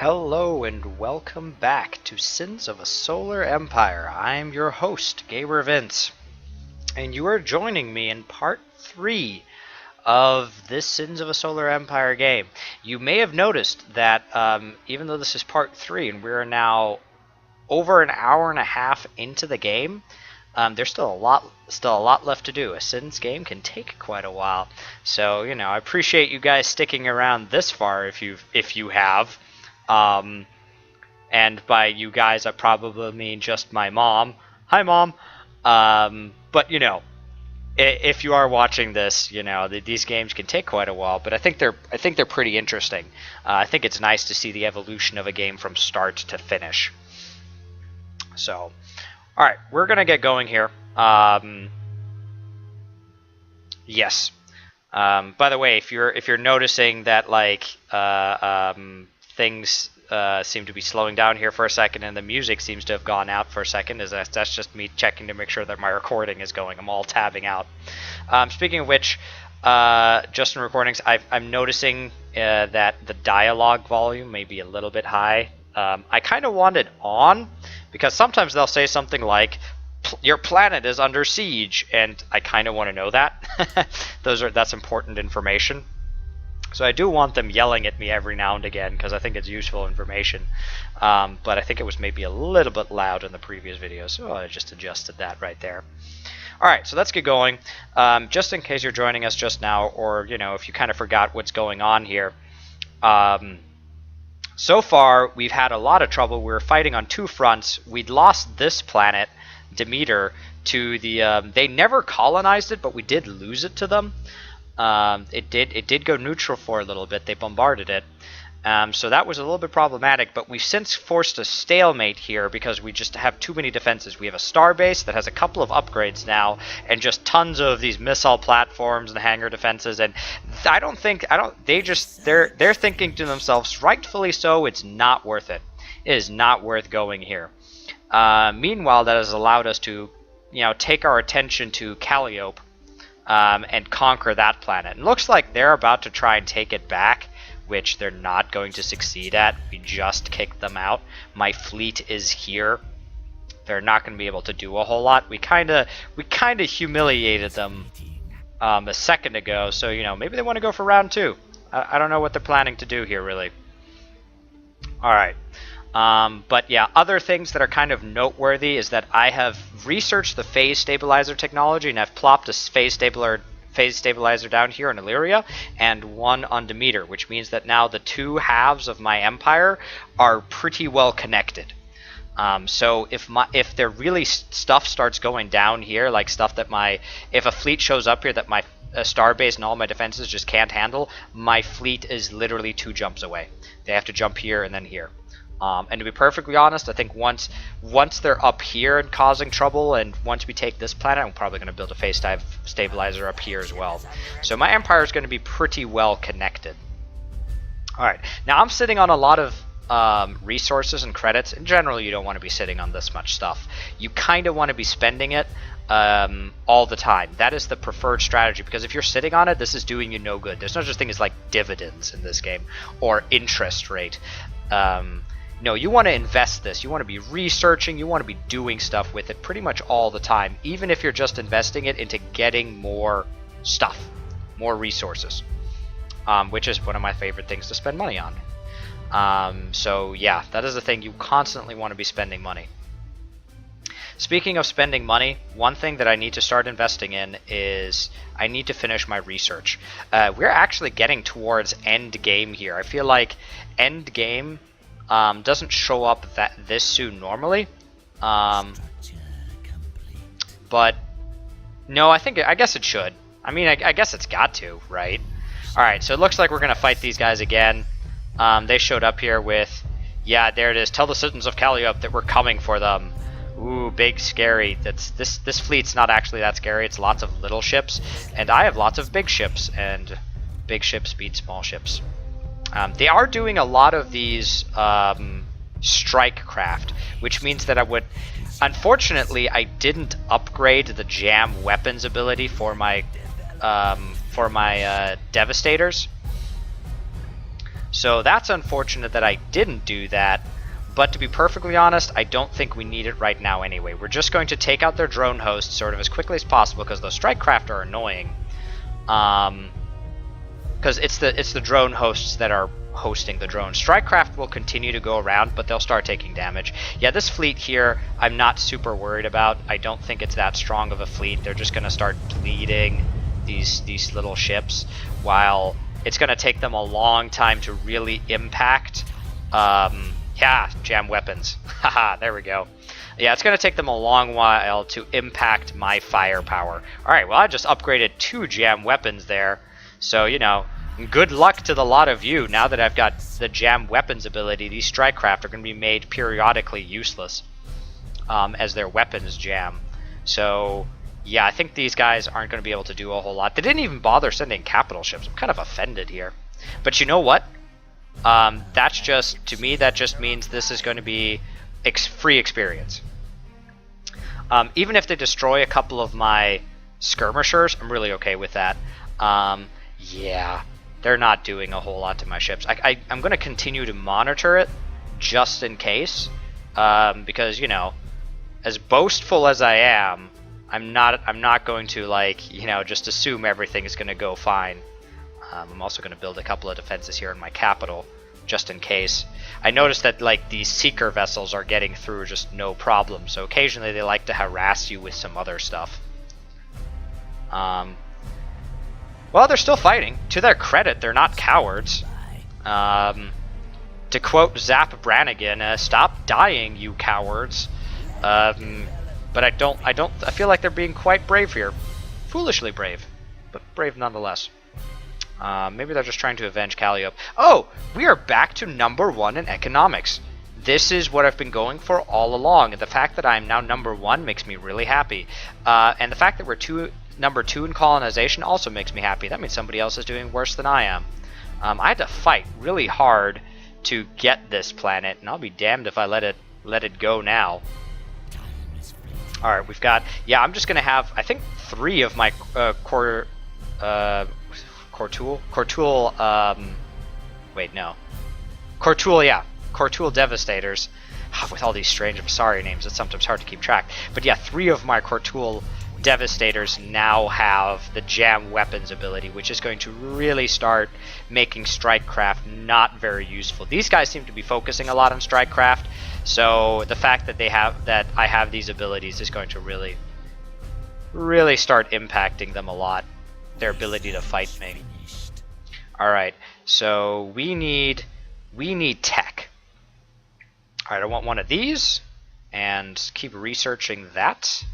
Hello and welcome back to Sins of a Solar Empire. I'm your host, Gaber Vince, and you are joining me in part 3 of this Sins of a Solar Empire game. You may have noticed that even though this is part 3 and we're now over an hour and a half into the game, there's still a lot left to do. A Sins game can take quite a while, so I appreciate you guys sticking around this far if you have. And by you guys, I probably mean just my mom. Hi, Mom. But if you are watching this, these games can take quite a while. But I think they're pretty interesting. I think it's nice to see the evolution of a game from start to finish. So, all right, we're gonna get going here. Yes. By the way, if you're noticing that things seem to be slowing down here for a second, and the music seems to have gone out for a second. That's just me checking to make sure that my recording is going. I'm all tabbing out. Speaking of which, just in recordings, I'm noticing that the dialogue volume may be a little bit high. I kind of want it on because sometimes they'll say something like, "Your planet is under siege," and I kind of want to know that. That's important information. So I do want them yelling at me every now and again because I think it's useful information. But I think it was maybe a little bit loud in the previous video, so I just adjusted that right there. Alright, so let's get going. Just in case you're joining us just now, or if you kind of forgot what's going on here. So far, we've had a lot of trouble. We're fighting on two fronts. We'd lost this planet, Demeter, to the... they never colonized it, but we did lose it to them. It did go neutral for a little bit. They bombarded it, so that was a little bit problematic. But we've since forced a stalemate here because we just have too many defenses. We have a starbase that has a couple of upgrades now, and just tons of these missile platforms and hangar defenses. And they're thinking to themselves, rightfully so, it's not worth it. It is not worth going here. Meanwhile, that has allowed us to, take our attention to Calliope. And conquer that planet. It looks like they're about to try and take it back, which they're not going to succeed at. We just kicked them out. My fleet is here. They're not going to be able to do a whole lot. We kind of humiliated them a second ago, so maybe they want to go for round 2. I don't know what they're planning to do here, really. All right. But yeah, other things that are kind of noteworthy is that I have researched the phase stabilizer technology, and I've plopped a phase stabilizer down here in Illyria and one on Demeter, which means that now the two halves of my empire are pretty well connected. So if there really stuff starts going down here, like stuff that if a fleet shows up here that my starbase and all my defenses just can't handle, my fleet is literally 2 jumps away. They have to jump here and then here. And to be perfectly honest, I think once they're up here and causing trouble, and once we take this planet, I'm probably going to build a phase stabilizer up here as well. So my empire is going to be pretty well connected. Alright, now I'm sitting on a lot of resources and credits. In general, you don't want to be sitting on this much stuff. You kind of want to be spending it all the time. That is the preferred strategy, because if you're sitting on it, this is doing you no good. There's no such thing as like dividends in this game, or interest rate. No, you want to invest this. You want to be researching. You want to be doing stuff with it pretty much all the time, even if you're just investing it into getting more stuff, more resources, which is one of my favorite things to spend money on. So yeah, that is the thing. You constantly want to be spending money. Speaking of spending money, one thing that I need to start investing in is I need to finish my research. We're actually getting towards end game here. I feel like end game doesn't show up this soon normally, but no, I guess it should. I mean, I guess it's got to, right? All right, so it looks like we're gonna fight these guys again. They showed up here with, yeah, there it is. Tell the citizens of Calliope that we're coming for them. Ooh, big, scary. This fleet's not actually that scary. It's lots of little ships, and I have lots of big ships, and big ships beat small ships. They are doing a lot of these strike craft, which means that I would... Unfortunately, I didn't upgrade the jam weapons ability for my Devastators. So that's unfortunate that I didn't do that. But to be perfectly honest, I don't think we need it right now anyway. We're just going to take out their drone hosts sort of as quickly as possible because those strike craft are annoying. Because it's the drone hosts that are hosting the drones. Strike craft will continue to go around, but they'll start taking damage. Yeah, this fleet here, I'm not super worried about. I don't think it's that strong of a fleet. They're just going to start bleeding these little ships, while it's going to take them a long time to really impact. Yeah, jam weapons. Haha, there we go. Yeah, it's going to take them a long while to impact my firepower. Alright, well, I just upgraded 2 jam weapons there. So, you know, good luck to the lot of you. Now that I've got the jam weapons ability, these strike craft are going to be made periodically useless as their weapons jam. So, yeah, I think these guys aren't going to be able to do a whole lot. They didn't even bother sending capital ships. I'm kind of offended here. But you know what? That's just, to me, that just means this is going to be free experience. Even if they destroy a couple of my skirmishers, I'm really okay with that. Yeah, they're not doing a whole lot to my ships. I'm going to continue to monitor it just in case, because, you know, as boastful as I am, I'm not going to, like, you know, just assume everything is going to go fine. I'm also going to build a couple of defenses here in my capital, just in case. I noticed that, like, these seeker vessels are getting through just no problem, so occasionally they like to harass you with some other stuff. Well, they're still fighting. To their credit, they're not cowards. To quote Zap Brannigan, "Stop dying, you cowards." But I feel like they're being quite brave here. Foolishly brave, but brave nonetheless. Maybe they're just trying to avenge Calliope. Oh, we are back to #1 in economics. This is what I've been going for all along, and the fact that I'm now #1 makes me really happy. And the fact that we're number 2 in colonization also makes me happy. That means somebody else is doing worse than I am. I had to fight really hard to get this planet, and I'll be damned if I let it go now. Alright, we've got... Yeah, I'm just going to have, I think, 3 of my Cortool Devastators. With all these strange Vasari names, it's sometimes hard to keep track. But yeah, 3 of my Cortool Devastators now have the jam weapons ability, which is going to really start making strike craft not very useful. These guys seem to be focusing a lot on strike craft, so the fact that I have these abilities is going to really start impacting them a lot. Their ability to fight me. Alright, so we need tech. Alright, I want one of these, and keep researching that.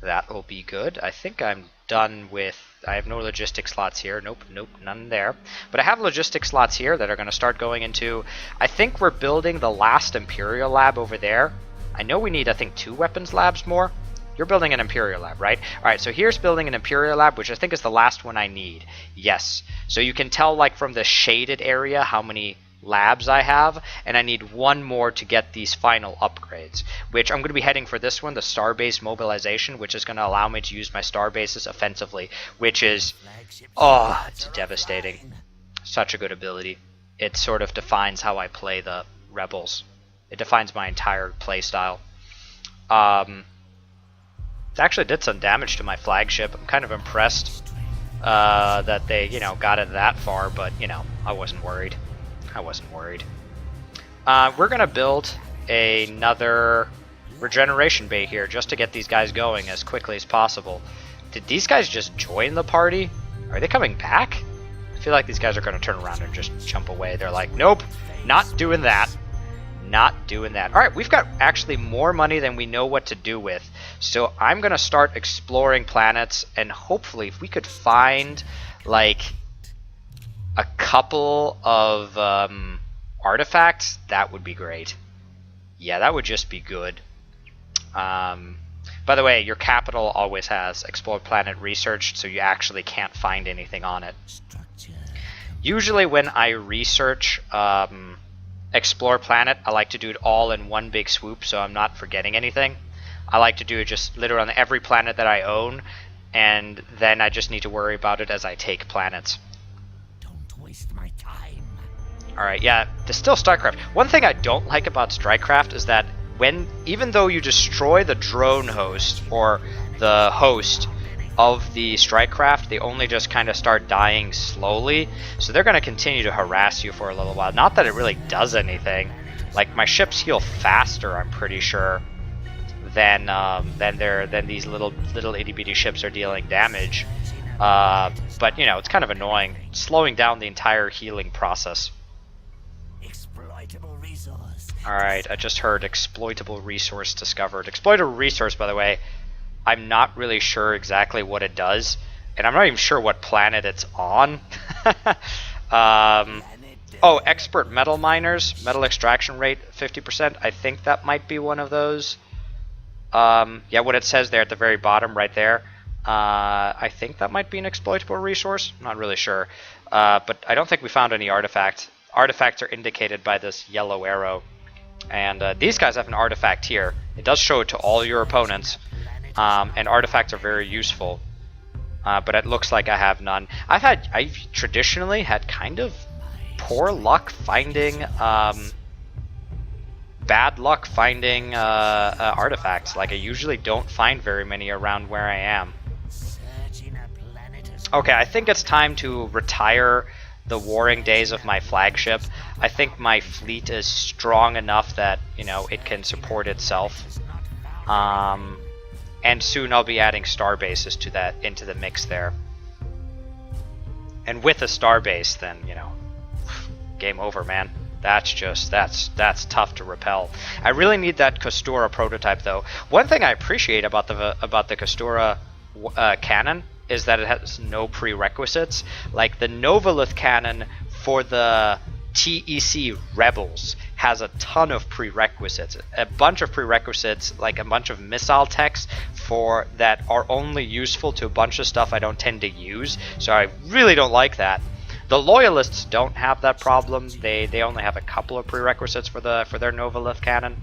That will be good. I think I'm done with... I have no logistic slots here. Nope, none there. But I have logistic slots here that are going to start going into... I think we're building the last Imperial lab over there. I know we need, I think, 2 weapons labs more. You're building an Imperial lab, right? Alright, so here's building an Imperial lab, which I think is the last one I need. Yes. So you can tell, like, from the shaded area how many labs I have, and I need 1 more to get these final upgrades, which I'm going to be heading for this one, the Starbase Mobilization, which is going to allow me to use my Starbases offensively, which is... Oh, it's devastating. Such a good ability. It sort of defines how I play the Rebels. It defines my entire play style. It actually did some damage to my flagship. I'm kind of impressed that they, you know, got it that far, but, you know, I wasn't worried. We're going to build another regeneration bay here just to get these guys going as quickly as possible. Did these guys just join the party? Are they coming back? I feel like these guys are going to turn around and just jump away. They're like, nope, not doing that. Not doing that. Alright, we've got actually more money than we know what to do with. So I'm going to start exploring planets, and hopefully if we could find, like, a couple of artifacts, that would be great. Yeah, that would just be good. By the way, your capital always has Explore Planet researched, so you actually can't find anything on it. Usually when I research Explore Planet, I like to do it all in one big swoop so I'm not forgetting anything. I like to do it just literally on every planet that I own, and then I just need to worry about it as I take planets. Don't waste my time. Alright, yeah, there's still StarCraft. One thing I don't like about StrikeCraft is that even though you destroy the drone host, or the host of the StrikeCraft, they only just kind of start dying slowly, so they're going to continue to harass you for a little while. Not that it really does anything. Like, my ships heal faster, I'm pretty sure, than these little itty bitty ships are dealing damage. But, you know, it's kind of annoying, slowing down the entire healing process. Alright, I just heard exploitable resource discovered. Exploitable resource, by the way, I'm not really sure exactly what it does, and I'm not even sure what planet it's on. Oh, expert metal miners, metal extraction rate 50%. I think that might be one of those. Yeah, what it says there at the very bottom right there. I think that might be an exploitable resource. I'm not really sure. But I don't think we found any artifacts. Artifacts are indicated by this yellow arrow. And these guys have an artifact here. It does show it to all your opponents. And artifacts are very useful. But it looks like I have none. I've traditionally had kind of poor luck finding, bad luck finding artifacts. Like, I usually don't find very many around where I am. Okay, I think it's time to retire the warring days of my flagship. I think my fleet is strong enough that, you know, it can support itself. And soon I'll be adding star bases to that, into the mix there. And with a star base, then, you know, game over, man. That's tough to repel. I really need that Kastura prototype, though. One thing I appreciate about the Kastura cannon is that it has no prerequisites. Like, the Novolith cannon for the TEC Rebels has a ton of prerequisites. A bunch of prerequisites, like a bunch of missile techs for that are only useful to a bunch of stuff I don't tend to use. So I really don't like that. The Loyalists don't have that problem. They only have a couple of prerequisites for their Novolith cannon.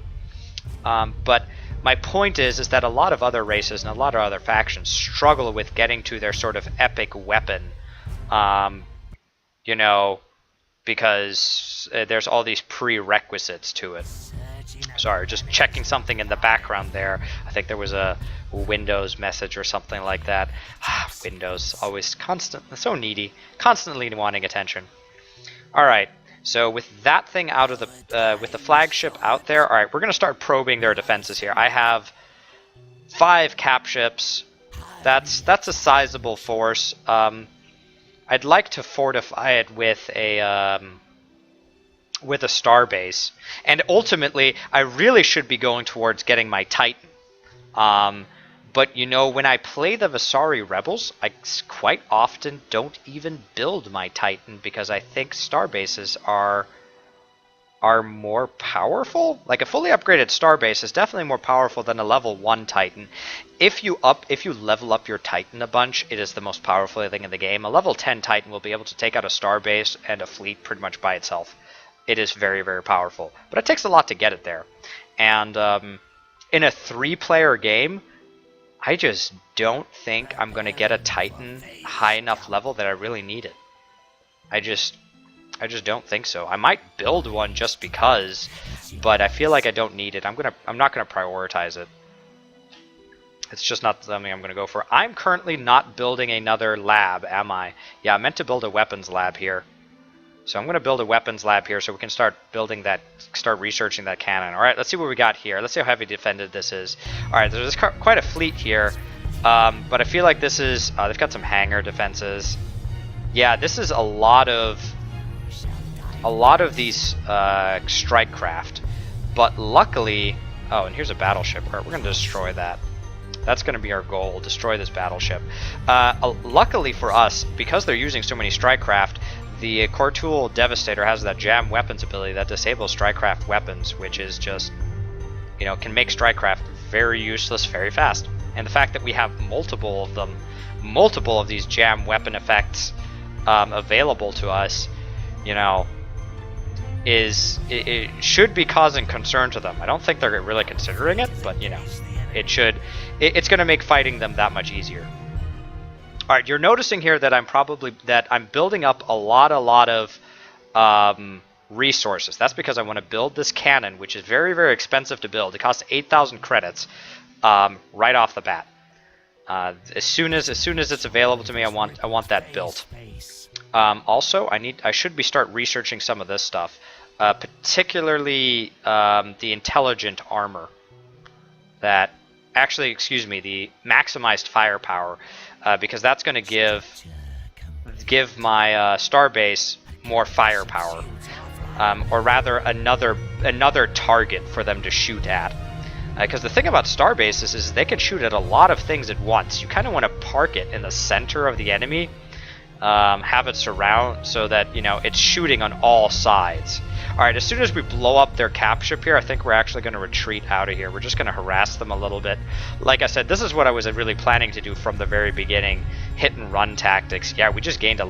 But my point is that a lot of other races and a lot of other factions struggle with getting to their sort of epic weapon. You know, because there's all these prerequisites to it. Sorry, just checking something in the background there. I think there was a Windows message or something like that. Windows, always so needy, constantly wanting attention. Alright, so with that thing out of the, with the flagship out there, alright, we're going to start probing their defenses here. I have 5 cap ships. That's a sizable force. I'd like to fortify it with a star base, and ultimately I really should be going towards getting my Titan. But you know, when I play the VASARI Rebels, I quite often don't even build my Titan because I think star bases are more powerful. Like, a fully upgraded star base is definitely more powerful than a level 1 Titan. If you level up your Titan a bunch, it is the most powerful thing in the game. A level 10 Titan will be able to take out a star base and a fleet pretty much by itself. It is very, very powerful. But it takes a lot to get it there. And in a 3-player game, I just don't think I'm going to get a Titan high enough level that I really need it. I just don't think so. I might build one just because, but I feel like I don't need it. I'm not gonna prioritize it. It's just not something I'm gonna go for. I'm currently not building another lab, am I? Yeah, I meant to build a weapons lab here. So I'm gonna build a weapons lab here so we can start researching that cannon. All right, let's see what we got here. Let's see how heavy defended this is. All right, there's quite a fleet here, but I feel like this is they've got some hangar defenses. Yeah, this is a lot of these strike craft, but luckily, oh, and here's a battleship. All right, we're going to destroy that. That's going to be our goal, destroy this battleship. Luckily for us, because they're using so many strike craft, the Cortool Devastator has that jam weapons ability that disables strike craft weapons, which is just, you know, can make strike craft very useless very fast. And the fact that we have multiple of them, multiple of these jam weapon effects available to us, you know, it should be causing concern to them. I don't think they're really considering it, but you know, it should. It's going to make fighting them that much easier. All right, you're noticing here that I'm building up a lot of resources. That's because I want to build this cannon, which is very, very expensive to build. It costs 8,000 credits right off the bat. As soon as it's available to me, I want that built. Also, I should start researching some of this stuff, particularly the intelligent armor. That actually, excuse me, the maximized firepower, because that's going to give my starbase more firepower, or rather another target for them to shoot at. Because the thing about starbases is they can shoot at a lot of things at once. You kind of want to park it in the center of the enemy, have it surround so that, you know, it's shooting on all sides. Alright, as soon as we blow up their cap ship here, I think we're actually going to retreat out of here. We're just going to harass them a little bit. Like I said, this is what I was really planning to do from the very beginning. Hit and run tactics. Yeah, we just gained a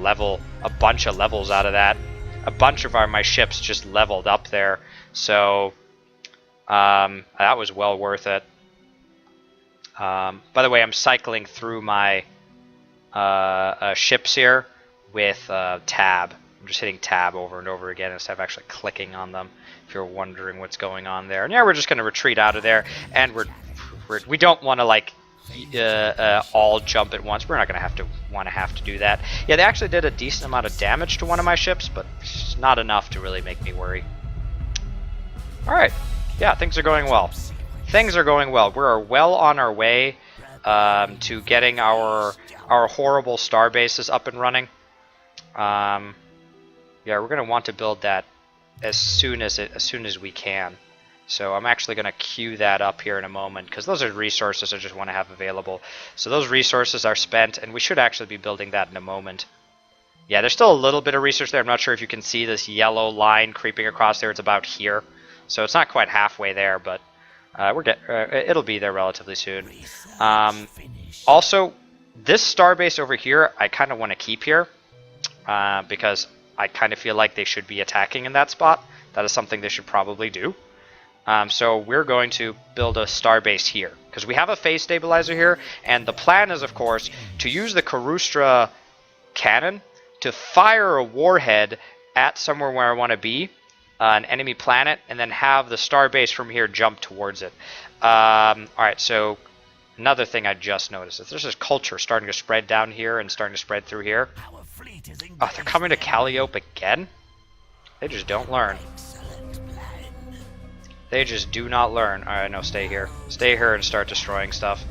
bunch of levels out of that. A bunch of my ships just leveled up there. So that was well worth it. By the way, I'm cycling through my ships here with tab. I'm just hitting tab over and over again instead of actually clicking on them, if you're wondering what's going on there. And yeah, we're just going to retreat out of there, and we don't want to like all jump at once. We're not going to have to do that. Yeah, they actually did a decent amount of damage to one of my ships, but it's not enough to really make me worry. Alright, yeah, things are going well. Things are going well. We're well on our way to getting our horrible star bases up and running. Yeah, we're going to want to build that as soon as we can. So I'm actually going to queue that up here in a moment, because those are resources I just want to have available. So those resources are spent, and we should actually be building that in a moment. Yeah, there's still a little bit of research there. I'm not sure if you can see this yellow line creeping across there. It's about here. So it's not quite halfway there, but it'll be there relatively soon. Also, this starbase over here, I kind of want to keep here, because I kind of feel like they should be attacking in that spot. That is something they should probably do. So we're going to build a starbase here, because we have a phase stabilizer here, and the plan is, of course, to use the Karustra cannon to fire a warhead at somewhere where I want to be, an enemy planet, and then have the starbase from here jump towards it. Alright, so another thing I just noticed is there's this culture starting to spread down here and starting to spread through here. Oh, they're coming to Calliope again? They just don't learn. They just do not learn. Alright, no, stay here. Stay here and start destroying stuff.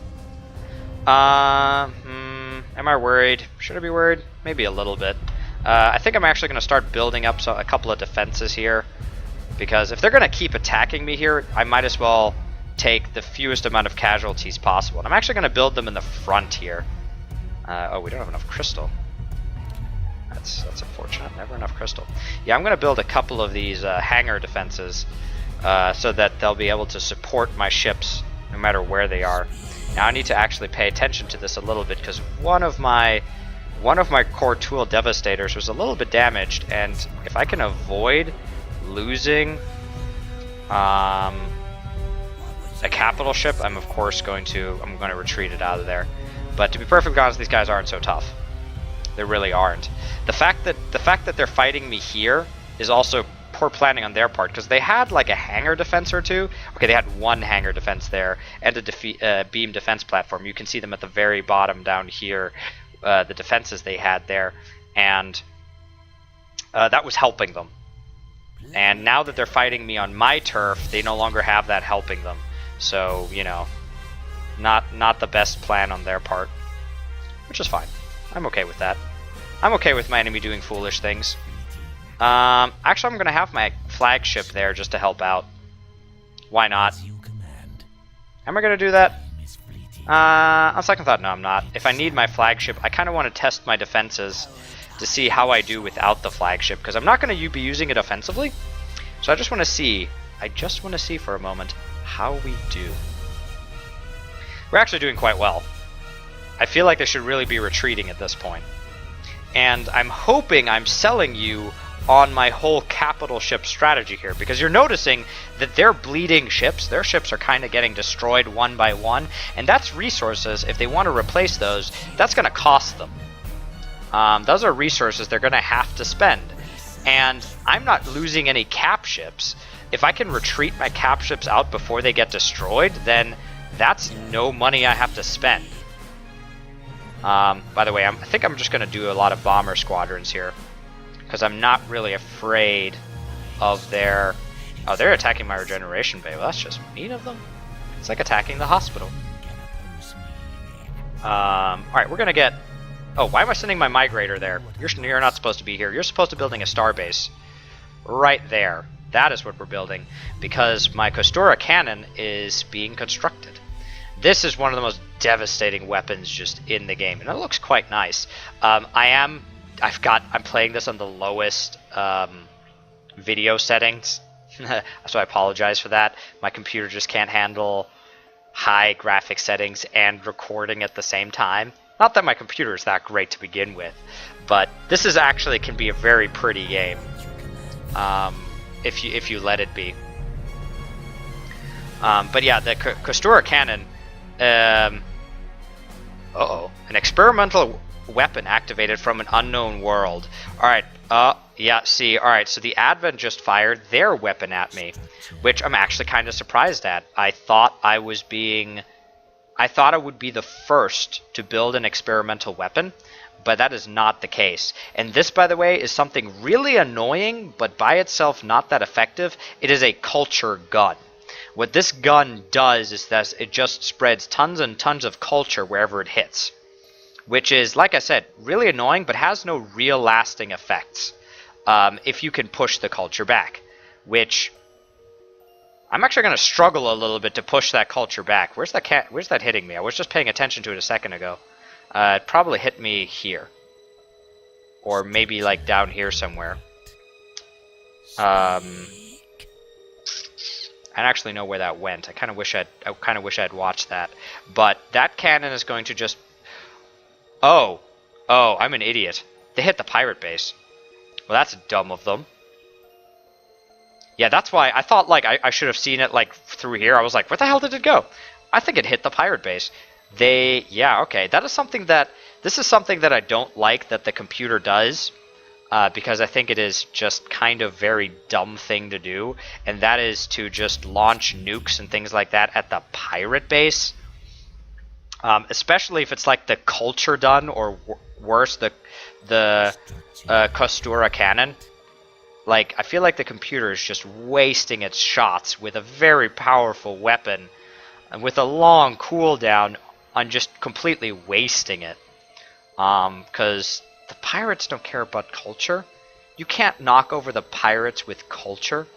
Am I worried? Should I be worried? Maybe a little bit. I think I'm actually going to start building up a couple of defenses here, because if they're going to keep attacking me here, I might as well take the fewest amount of casualties possible. And I'm actually going to build them in the front here. Oh, we don't have enough crystal. That's unfortunate. Never enough crystal. Yeah, I'm going to build a couple of these hangar defenses so that they'll be able to support my ships no matter where they are. Now I need to actually pay attention to this a little bit, because one of my core tool devastators was a little bit damaged, and if I can avoid losing a capital ship, I'm of course going to retreat it out of there. But to be perfectly honest, these guys aren't so tough. They really aren't. The fact that they're fighting me here is also poor planning on their part, because they had like a hangar defense or two. Okay, they had one hangar defense there and a beam defense platform. You can see them at the very bottom down here, the defenses they had there, and that was helping them. And now that they're fighting me on my turf, they no longer have that helping them. So, you know, not the best plan on their part, which is fine. I'm okay with that. I'm okay with my enemy doing foolish things. Actually, I'm going to have my flagship there just to help out. Why not? Am I going to do that? On second thought, no, I'm not. If I need my flagship, I kind of want to test my defenses to see how I do without the flagship, because I'm not going to be using it offensively. So I just want to see for a moment how we do. We're actually doing quite well. I feel like they should really be retreating at this point. And I'm hoping I'm selling you on my whole capital ship strategy here, because you're noticing that they're bleeding ships. Their ships are kind of getting destroyed one by one, and that's resources. If they want to replace those, that's going to cost them. Those are resources they're going to have to spend. and I'm not losing any cap ships. If I can retreat my cap ships out before they get destroyed, then that's no money I have to spend. By the way, I think I'm just going to do a lot of bomber squadrons here, because I'm not really afraid of their... Oh, they're attacking my regeneration bay. Well, that's just mean of them. It's like attacking the hospital. Alright, we're going to get... Oh, why am I sending my migrator there? You're not supposed to be here. You're supposed to be building a starbase. Right there. That is what we're building, because my Kostura cannon is being constructed. This is one of the most devastating weapons just in the game, and it looks quite nice. I'm playing this on the lowest video settings, so I apologize for that. My computer just can't handle high graphic settings and recording at the same time. Not that my computer is that great to begin with, but this is actually can be a very pretty game. If you let it be. But yeah, the Kostura cannon. An experimental weapon activated from an unknown world. Alright, yeah, see, alright, so the Advent just fired their weapon at me, which I'm actually kind of surprised at. I thought I would be the first to build an experimental weapon, but that is not the case. And this, by the way, is something really annoying, but by itself not that effective. It is a culture gun. What this gun does is that it just spreads tons and tons of culture wherever it hits, which is, like I said, really annoying, but has no real lasting effects if you can push the culture back, which I'm actually going to struggle a little bit to push that culture back. Where's that hitting me? I was just paying attention to it a second ago. It probably hit me here, or maybe like down here somewhere. I don't actually know where that went. I kind of wish I'd watched that. But that cannon is going to just... Oh, I'm an idiot. They hit the pirate base. Well, that's dumb of them. Yeah, that's why I thought like I should have seen it like through here. I was like, where the hell did it go? I think it hit the pirate base. Yeah, okay. This is something that I don't like that the computer does. Because I think it is just kind of very dumb thing to do, and that is to just launch nukes and things like that at the pirate base, especially if it's like the culture done, or worse, the Kostura cannon. Like, I feel like the computer is just wasting its shots with a very powerful weapon, and with a long cooldown on just completely wasting it, because the pirates don't care about culture. You can't knock over the pirates with culture.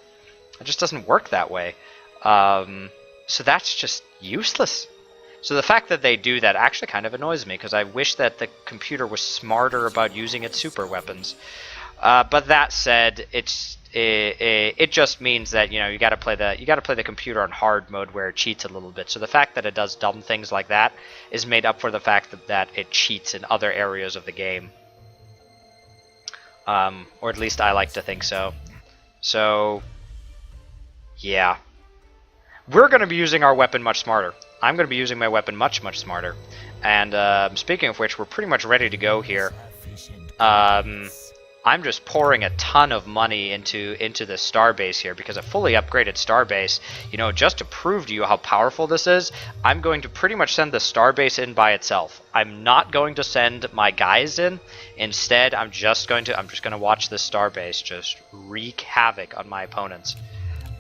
It just doesn't work that way. So that's just useless. So the fact that they do that actually kind of annoys me, because I wish that the computer was smarter about using its super weapons. But that said, it just means that, you know, you got to play the computer on hard mode where it cheats a little bit. So the fact that it does dumb things like that is made up for the fact that it cheats in other areas of the game. Or at least I like to think so. So, yeah. We're going to be using our weapon much smarter. I'm going to be using my weapon much smarter. And speaking of which, we're pretty much ready to go here. I'm just pouring a ton of money into the starbase here, because a fully upgraded starbase, you know, just to prove to you how powerful this is, I'm going to pretty much send the starbase in by itself. I'm not going to send my guys in. Instead, I'm just going to watch this starbase just wreak havoc on my opponents.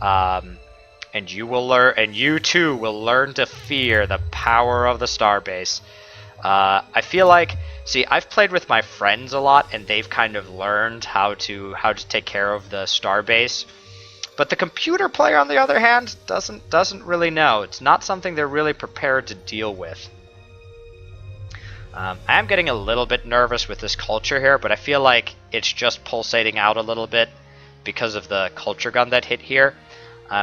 And you will learn, and you too will learn to fear the power of the starbase. I feel like, see, I've played with my friends a lot, and they've kind of learned how to take care of the starbase. But the computer player, on the other hand, doesn't really know. It's not something they're really prepared to deal with. I am getting a little bit nervous with this culture here, but I feel like it's just pulsating out a little bit because of the culture gun that hit here.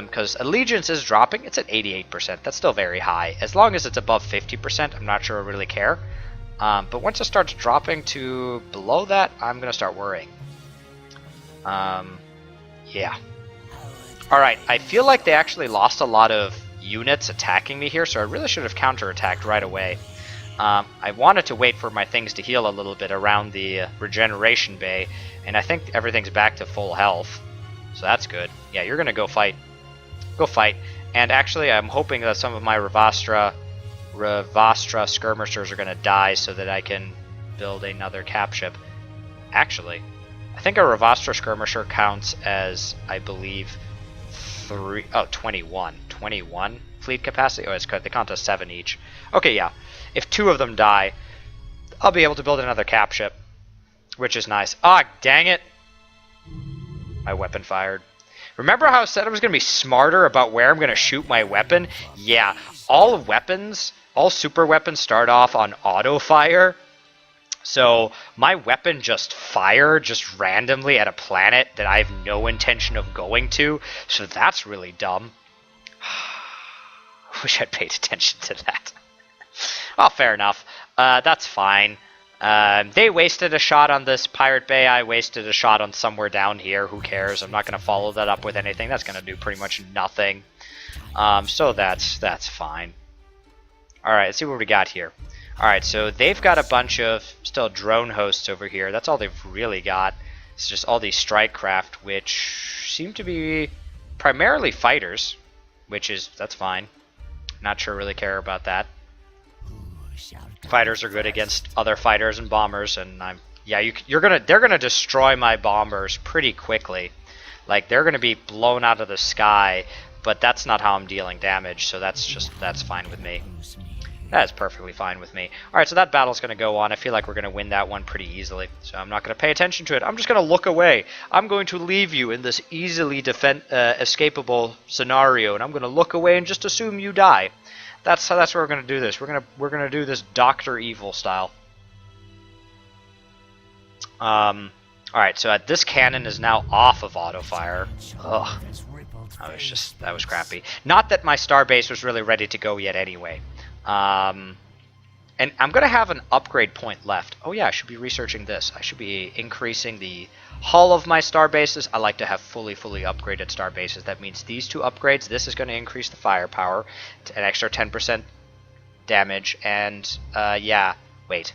Because allegiance is dropping. It's at 88%. That's still very high. As long as it's above 50%, I'm not sure I really care. But once it starts dropping to below that, I'm going to start worrying. Yeah. Alright, I feel like they actually lost a lot of units attacking me here, so I really should have counterattacked right away. I wanted to wait for my things to heal a little bit around the regeneration bay, and I think everything's back to full health, so that's good. Yeah, you're gonna go fight. Go fight. And actually, I'm hoping that some of my Revastra skirmishers are gonna die so that I can build another cap ship. Actually, I think a Revastra skirmisher counts as, I believe, 21 fleet capacity. Oh, it's good. They count as 7 each. Okay, yeah. If 2 of them die, I'll be able to build another cap ship, which is nice. Ah, dang it! My weapon fired. Remember how I said I was going to be smarter about where I'm going to shoot my weapon? Yeah, all weapons, all super weapons start off on auto fire. So my weapon just fired just randomly at a planet that I have no intention of going to. So that's really dumb. I wish I'd paid attention to that. Well, fair enough. That's fine. They wasted a shot on this pirate bay. I wasted a shot on somewhere down here. Who cares? I'm not going to follow that up with anything. That's going to do pretty much nothing. So that's fine. All right, let's see what we got here. All right, so they've got a bunch of still drone hosts over here. That's all they've really got. It's just all these strike craft, which seem to be primarily fighters, that's fine. Not sure really care about that. Fighters are good against other fighters and bombers, and they're gonna destroy my bombers pretty quickly. Like, they're gonna be blown out of the sky, but that's not how I'm dealing damage, so that's fine with me. That is perfectly fine with me. Alright, so that battle's going to go on. I feel like we're going to win that one pretty easily. So I'm not going to pay attention to it. I'm just going to look away. I'm going to leave you in this easily escapable scenario, and I'm going to look away and just assume you die. That's how we're going to do this. We're going to do this Dr. Evil style. Alright, so this cannon is now off of auto fire. Ugh. That was crappy. Not that my starbase was really ready to go yet anyway. And I'm going to have an upgrade point left. Oh yeah, I should be researching this. I should be increasing the hull of my star bases. I like to have fully upgraded star bases. That means these 2 upgrades. This is going to increase the firepower to an extra 10% damage. And, yeah. Wait.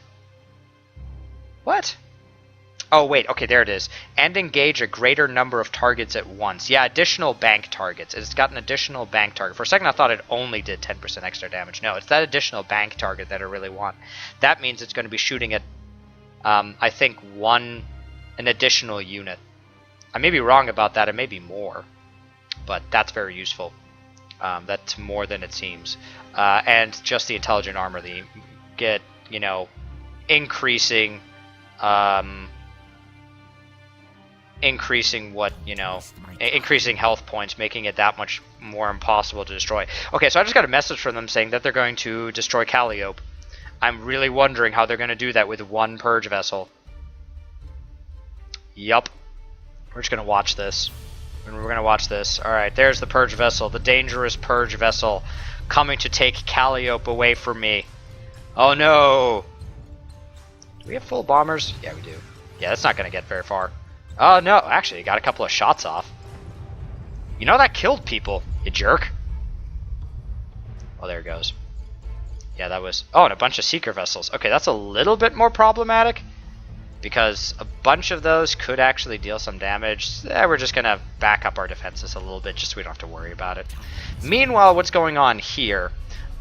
What? Oh, wait. Okay, there it is. And engage a greater number of targets at once. Yeah, additional bank targets. It's got an additional bank target. For a second, I thought it only did 10% extra damage. No, it's that additional bank target that I really want. That means it's going to be shooting at, I think, an additional unit. I may be wrong about that. It may be more. But that's very useful. That's more than it seems. And just the intelligent armor. The get, increasing... increasing health points, making it that much more impossible to destroy. Okay, so I just got a message from them saying that they're going to destroy Calliope. I'm really wondering how they're going to do that with 1 purge vessel. Yup. We're just going to watch this. Alright, there's the purge vessel, the dangerous purge vessel, coming to take Calliope away from me. Oh no! Do we have full bombers? Yeah, we do. Yeah, that's not going to get very far. Oh, no. Actually, got a couple of shots off. You know, that killed people, you jerk. Oh, there it goes. Yeah, that was... Oh, and a bunch of seeker vessels. Okay, that's a little bit more problematic, because a bunch of those could actually deal some damage. We're just going to back up our defenses a little bit, just so we don't have to worry about it. Meanwhile, what's going on here?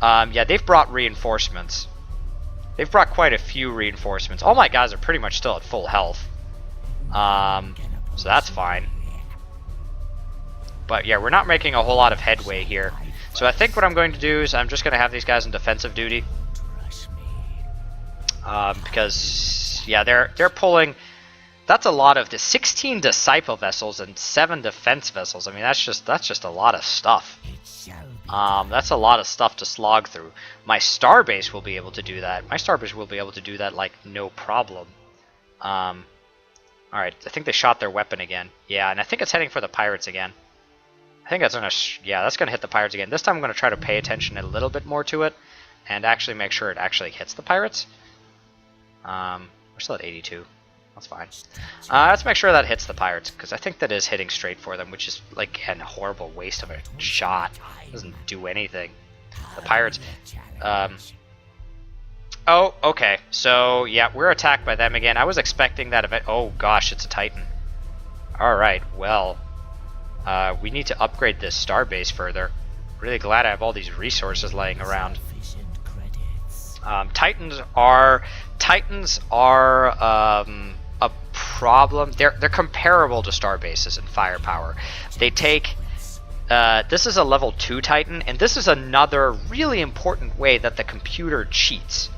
Yeah, they've brought reinforcements. They've brought quite a few reinforcements. All my guys are pretty much still at full health. So that's fine. But yeah, we're not making a whole lot of headway here. So I think what I'm going to do is I'm just going to have these guys in defensive duty. Because, yeah, they're pulling... That's a lot of... 16 disciple vessels and 7 defense vessels. I mean, that's just a lot of stuff. That's a lot of stuff to slog through. My starbase will be able to do that. My starbase will be able to do that, like, no problem. Alright, I think they shot their weapon again. Yeah, and I think it's heading for the pirates again. I think that's going to... Yeah, that's going to hit the pirates again. This time I'm going to try to pay attention a little bit more to it, and actually make sure it actually hits the pirates. We're still at 82. That's fine. Let's make sure that hits the pirates, because I think that is hitting straight for them, which is, like, a horrible waste of a shot. It doesn't do anything. The pirates... Oh, okay. So, yeah, we're attacked by them again. I was expecting that event. Oh, gosh, it's a Titan. Alright, well, we need to upgrade this starbase further. Really glad I have all these resources laying around. Titans are a problem. They're comparable to starbases in firepower. They take this is a level 2 Titan, and this is another really important way that the computer cheats,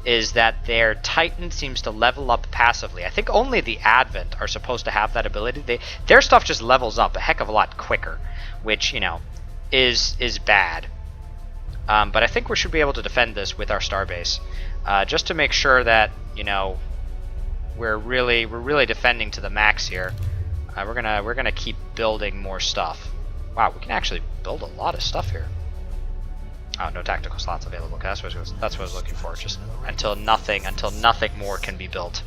is that their Titan seems to level up passively. I think only the Advent are supposed to have that ability. Their stuff just levels up a heck of a lot quicker, which, you know, is bad. But I think we should be able to defend this with our starbase, just to make sure that, you know, we're really defending to the max here. We're gonna keep building more stuff. Wow, we can actually build a lot of stuff here. Oh, no tactical slots available. Okay, that's what I was looking for. Just until nothing more can be built.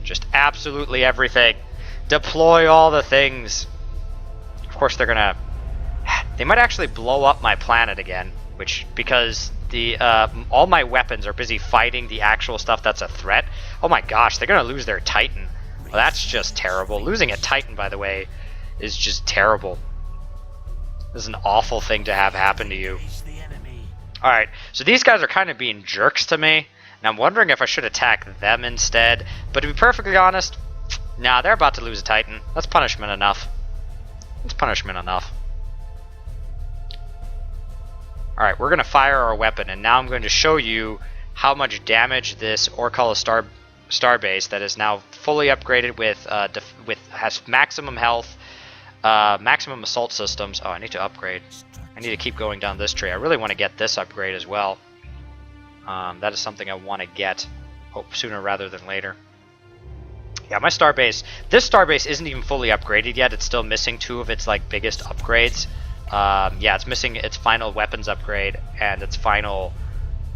Just absolutely everything. Deploy all the things. Of course, they might actually blow up my planet again, because the all my weapons are busy fighting the actual stuff that's a threat. Oh my gosh, they're gonna lose their Titan. Well, that's just terrible. Losing a Titan, by the way, is just terrible. This is an awful thing to have happen to you. Alright, so these guys are kind of being jerks to me, and I'm wondering if I should attack them instead. But to be perfectly honest, nah, they're about to lose a Titan. That's punishment enough. That's punishment enough. Alright, we're going to fire our weapon, and now I'm going to show you how much damage this Orcala starbase that is now fully upgraded has maximum health, maximum assault systems. Oh, I need to upgrade. I need to keep going down this tree. I really want to get this upgrade as well. That is something I want to get. Hope sooner rather than later. Yeah, my starbase. This starbase isn't even fully upgraded yet. It's still missing 2 of its like biggest upgrades. Yeah, it's missing its final weapons upgrade and its final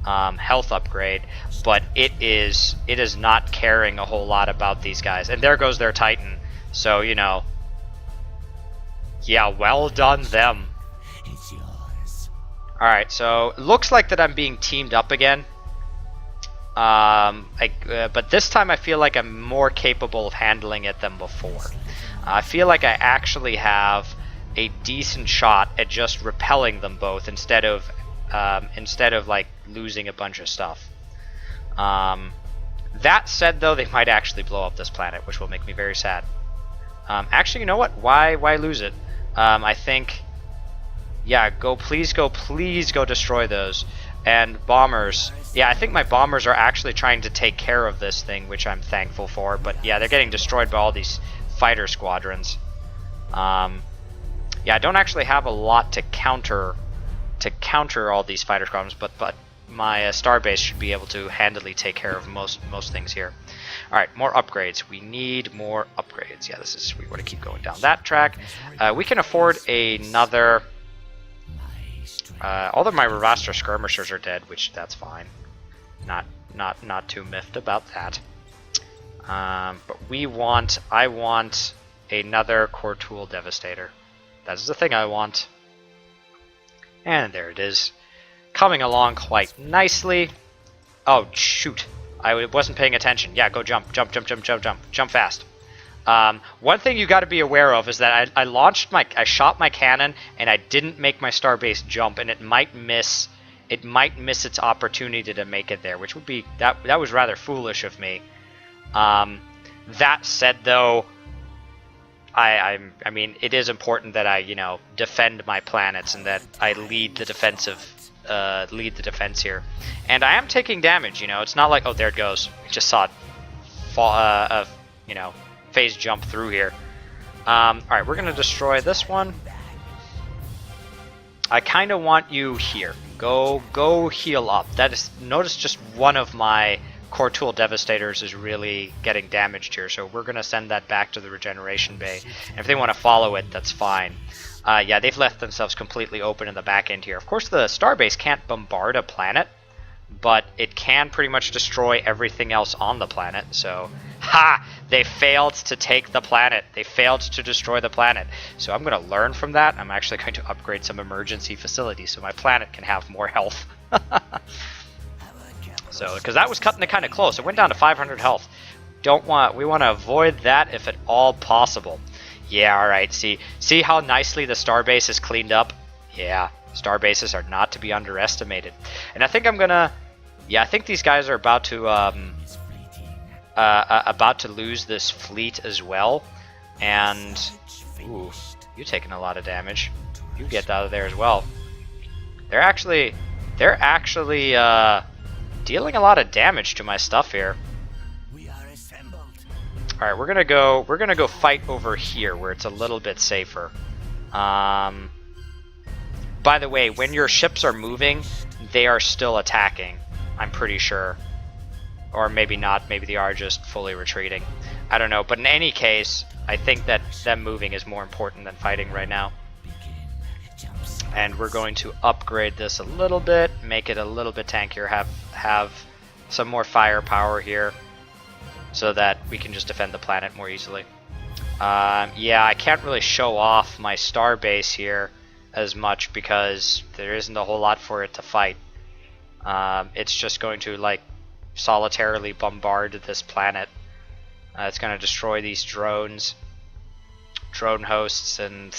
health upgrade. But it is not caring a whole lot about these guys. And there goes their Titan. So, you know. Yeah, well done them. Alright, so it looks like that I'm being teamed up again. But this time I feel like I'm more capable of handling it than before. I feel like I actually have a decent shot at just repelling them both instead of like losing a bunch of stuff. That said, though, they might actually blow up this planet, which will make me very sad. Actually, you know what? Why lose it? I think, yeah, please go destroy those. And bombers, yeah, I think my bombers are actually trying to take care of this thing, which I'm thankful for. But yeah, they're getting destroyed by all these fighter squadrons. Yeah, I don't actually have a lot to counter all these fighter squadrons, but my starbase should be able to handily take care of most things here. All right, more upgrades. We need more upgrades. Yeah, we want to keep going down that track. We can afford another. All of my Ravastra skirmishers are dead, which that's fine. Not too miffed about that. But I want another core tool devastator. That is the thing I want. And there it is, coming along quite nicely. Oh shoot! I wasn't paying attention. Yeah, go jump fast. One thing you got to be aware of is that I shot my cannon and I didn't make my starbase jump, and it might miss its opportunity to make it there, which would be that was rather foolish of me. That said, though, I mean, it is important that I, you know, defend my planets and that I lead the defense here. And I am taking damage, you know. It's not like, oh, there it goes. I just saw it fall, you know, phase jump through here. Alright, we're going to destroy this one. I kind of want you here. Go heal up. Notice just one of my core tool devastators is really getting damaged here, so we're going to send that back to the regeneration bay. And if they want to follow it, that's fine. Yeah, they've left themselves completely open in the back end here. Of course, the starbase can't bombard a planet, but it can pretty much destroy everything else on the planet. So, ha! They failed to take the planet. They failed to destroy the planet. So I'm going to learn from that. I'm actually going to upgrade some emergency facilities so my planet can have more health. So, because that was cutting it kind of close. It went down to 500 health. We want to avoid that if at all possible. Yeah, alright, see how nicely the starbase is cleaned up? Yeah, starbases are not to be underestimated. And I think I'm gonna... Yeah, I think these guys are about to lose this fleet as well. And... Ooh, you're taking a lot of damage. You get out of there as well. They're actually dealing a lot of damage to my stuff here. All right, we're gonna go fight over here where it's a little bit safer. By the way, when your ships are moving, they are still attacking. I'm pretty sure, or maybe not. Maybe they are just fully retreating. I don't know. But in any case, I think that them moving is more important than fighting right now. And we're going to upgrade this a little bit, make it a little bit tankier, have some more firepower here, so that we can just defend the planet more easily. Yeah, I can't really show off my star base here as much because there isn't a whole lot for it to fight. It's just going to like solitarily bombard this planet. It's going to destroy these drone hosts, and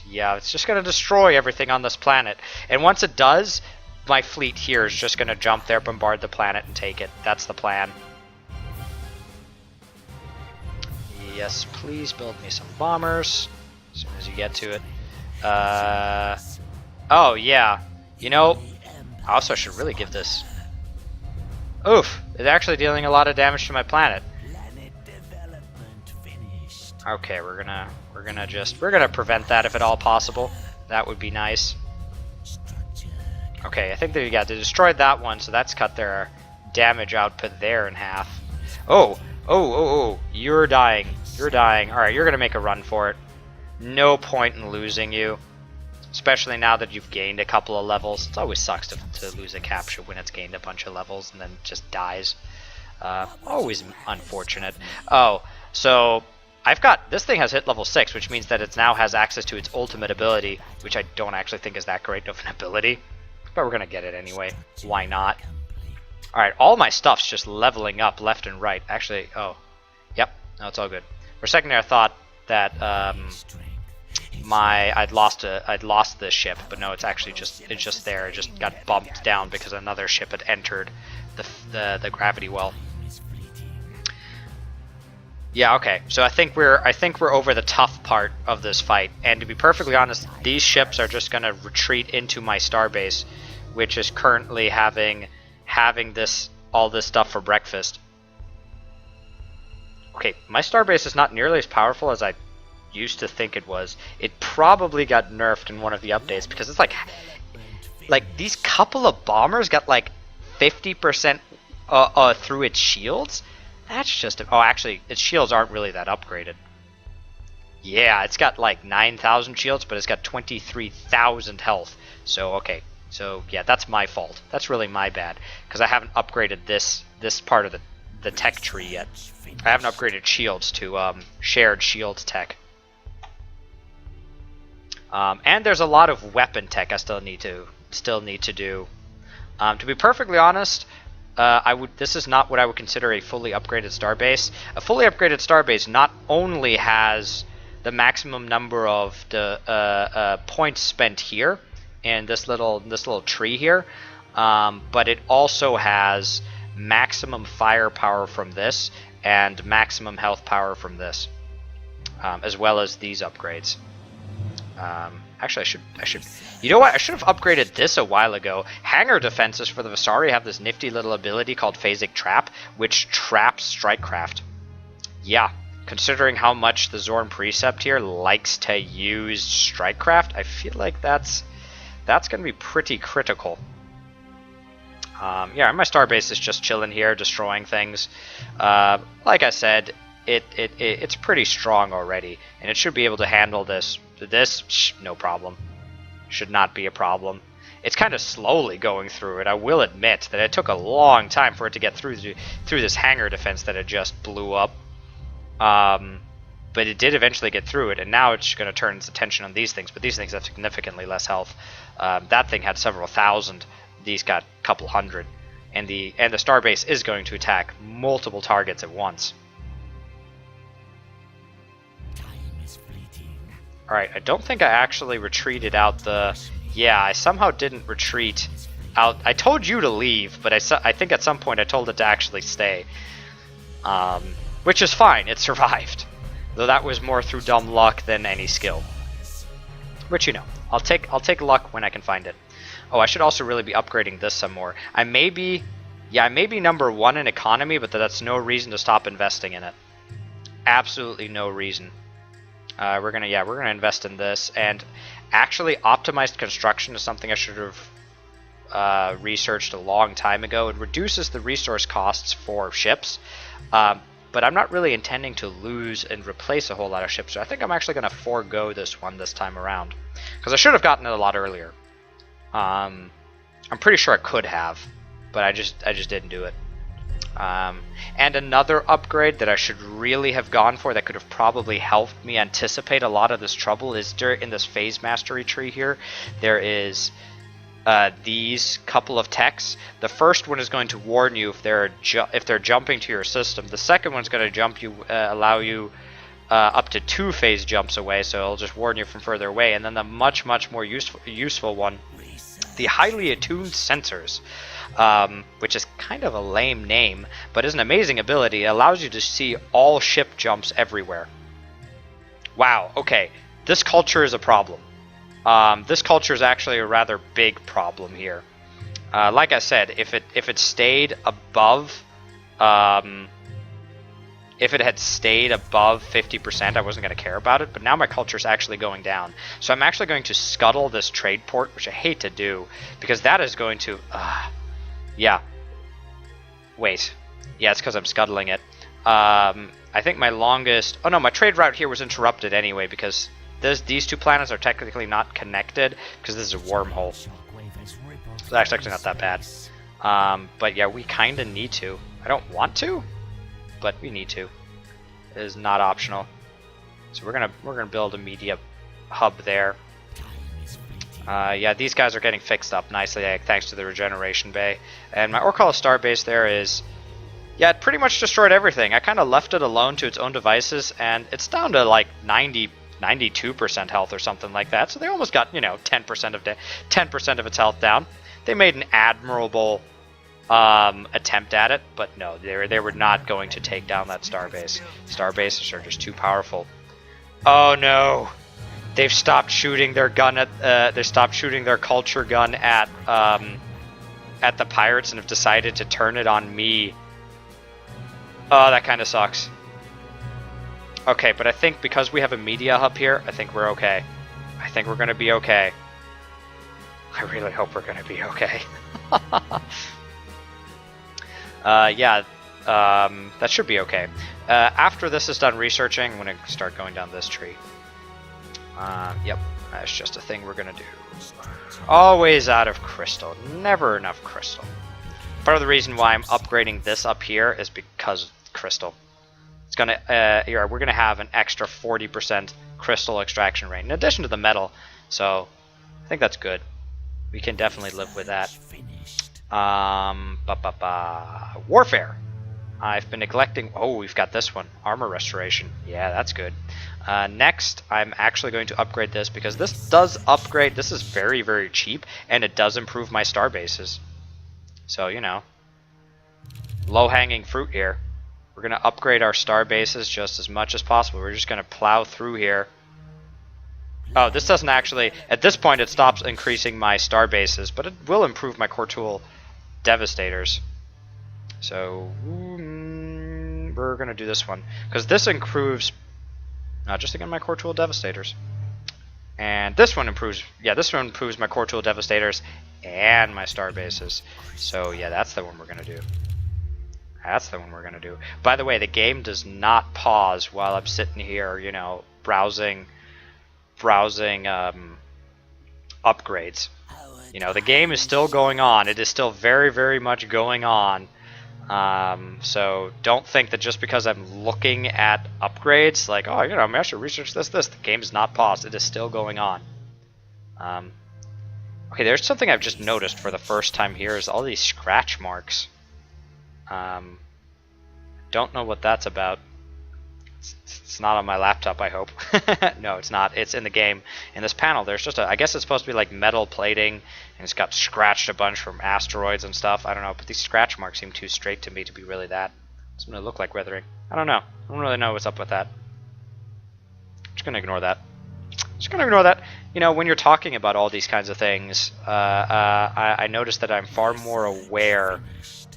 yeah, it's just going to destroy everything on this planet. And once it does, my fleet here is just going to jump there, bombard the planet, and take it. That's the plan. Yes, please build me some bombers as soon as you get to it. Oh, yeah. You know, I also should really give this... Oof, it's actually dealing a lot of damage to my planet. Okay, we're gonna prevent that if at all possible. That would be nice. Okay, I think they destroyed that one, so that's cut their damage output there in half. Oh, you're dying. You're dying. Alright, you're gonna make a run for it. No point in losing you. Especially now that you've gained a couple of levels. It always sucks to lose a capture when it's gained a bunch of levels and then just dies. Always unfortunate. Oh, so this thing has hit level 6, which means that it now has access to its ultimate ability, which I don't actually think is that great of an ability. But we're gonna get it anyway. Why not? Alright, all my stuff's just leveling up left and right. Actually, oh. Yep, no, it's all good. For a second there I thought that I'd lost the ship, but no, it's actually just there. It just got bumped down because another ship had entered the gravity well. Yeah, okay. So I think we're over the tough part of this fight, and to be perfectly honest, these ships are just gonna retreat into my starbase, which is currently having all this stuff for breakfast. Okay, my starbase is not nearly as powerful as I used to think it was. It probably got nerfed in one of the updates because it's like these couple of bombers got like 50% through its shields. That's just oh, actually, its shields aren't really that upgraded. Yeah, it's got like 9,000 shields, but it's got 23,000 health. So okay, so yeah, that's my fault. That's really my bad because I haven't upgraded this part of the tech tree yet. I haven't upgraded shields to shared shield tech. And there's a lot of weapon tech I still need to do. To be perfectly honest, this is not what I would consider a fully upgraded starbase. A fully upgraded starbase not only has the maximum number of the points spent here in this little tree here, but it also has maximum firepower from this and maximum health power from this, as well as these upgrades. Actually, I should. You know what? I should have upgraded this a while ago. Hangar defenses for the Vasari have this nifty little ability called Phasic Trap, which traps Strikecraft. Yeah, considering how much the Zorn Precept here likes to use Strikecraft, I feel like that's going to be pretty critical. Yeah, my starbase is just chilling here, destroying things. Like I said, it's pretty strong already, and it should be able to handle this. No problem. Should not be a problem. It's kind of slowly going through it. I will admit that it took a long time for it to get through this hangar defense that it just blew up. But it did eventually get through it, and now it's going to turn its attention on these things. But these things have significantly less health. That thing had several thousand. These got a couple hundred. and the starbase is going to attack multiple targets at once. Alright, I don't think I actually retreated out the... Yeah, I somehow didn't retreat out. I told you to leave, but I think at some point I told it to actually stay. Which is fine, it survived. Though that was more through dumb luck than any skill. Which, you know, I'll take luck when I can find it. Oh, I should also really be upgrading this some more. I may be number 1 in economy, but that's no reason to stop investing in it. Absolutely no reason. We're gonna invest in this, and actually optimized construction is something I should have researched a long time ago. It reduces the resource costs for ships, but I'm not really intending to lose and replace a whole lot of ships, so I think I'm actually gonna forego this one this time around, because I should have gotten it a lot earlier. I'm pretty sure I could have, but I just didn't do it. And another upgrade that I should really have gone for that could have probably helped me anticipate a lot of this trouble is in this phase mastery tree here. There is these couple of techs. The first one is going to warn you if they're jumping to your system. The second one's going to allow you up to 2 phase jumps away, so it'll just warn you from further away. And then the much more useful one, the highly attuned sensors. Which is kind of a lame name, but is an amazing ability. It allows you to see all ship jumps everywhere. Wow, okay. This culture is a problem. This culture is actually a rather big problem here. Like I said, if it stayed above... if it had stayed above 50%, I wasn't going to care about it, but now my culture is actually going down. So I'm actually going to scuttle this trade port, which I hate to do, because that is going to... yeah. Wait. Yeah, it's because I'm scuttling it. I think my longest... Oh no, my trade route here was interrupted anyway, because these 2 planets are technically not connected, because this is a wormhole. So that's actually not that bad. But yeah, we kind of need to. I don't want to, but we need to. It is not optional. So we're gonna build a media hub there. Yeah, these guys are getting fixed up nicely thanks to the regeneration bay. And my Orkala starbase there is... Yeah, it pretty much destroyed everything. I kind of left it alone to its own devices, and it's down to like 92% health or something like that. So they almost got, you know, 10% of its health down. They made an admirable attempt at it, but no, they were not going to take down that starbase. Starbases are just too powerful. Oh no! They've stopped shooting their gun at. They stopped shooting their culture gun at the pirates and have decided to turn it on me. Oh, that kind of sucks. Okay, but I think because we have a media hub here, I think we're okay. I think we're gonna be okay. I really hope we're gonna be okay. Yeah, that should be okay. After this is done researching, I'm gonna start going down this tree. Yep, that's just a thing we're gonna do. Always out of crystal, never enough crystal. Part of the reason why I'm upgrading this up here is because of crystal. It's gonna, we're gonna have an extra 40% crystal extraction rate in addition to the metal, so I think that's good. We can definitely live with that. Warfare. I've been neglecting. Oh, we've got this one, armor restoration. Yeah, that's good. Next, I'm actually going to upgrade this because this does upgrade. This is very, very cheap, and it does improve my star bases. So, you know, low-hanging fruit here. We're going to upgrade our star bases just as much as possible. We're just going to plow through here. Oh, this doesn't actually... At this point, it stops increasing my star bases, but it will improve my core tool devastators. So, we're going to do this one. Because this improves... just again, my core tool devastators. And this one improves... Yeah, this one improves my core tool devastators and my star bases. So, yeah, that's the one we're going to do. That's the one we're going to do. By the way, the game does not pause while I'm sitting here, you know, browsing upgrades. You know, the game is still going on. It is still very, very much going on. So don't think that just because I'm looking at upgrades, like, oh, you know, I should research this. The game is not paused. It is still going on. Okay, there's something I've just noticed for the first time here is all these scratch marks. Don't know what that's about. It's not on my laptop, I hope. No, it's not. It's in the game. In this panel, there's just a... I guess it's supposed to be like metal plating, and it's got scratched a bunch from asteroids and stuff. I don't know, but these scratch marks seem too straight to me to be really that. It's going to look like weathering. I don't know. I don't really know what's up with that. Just going to ignore that. Just going to ignore that. You know, when you're talking about all these kinds of things, I notice that I'm far more aware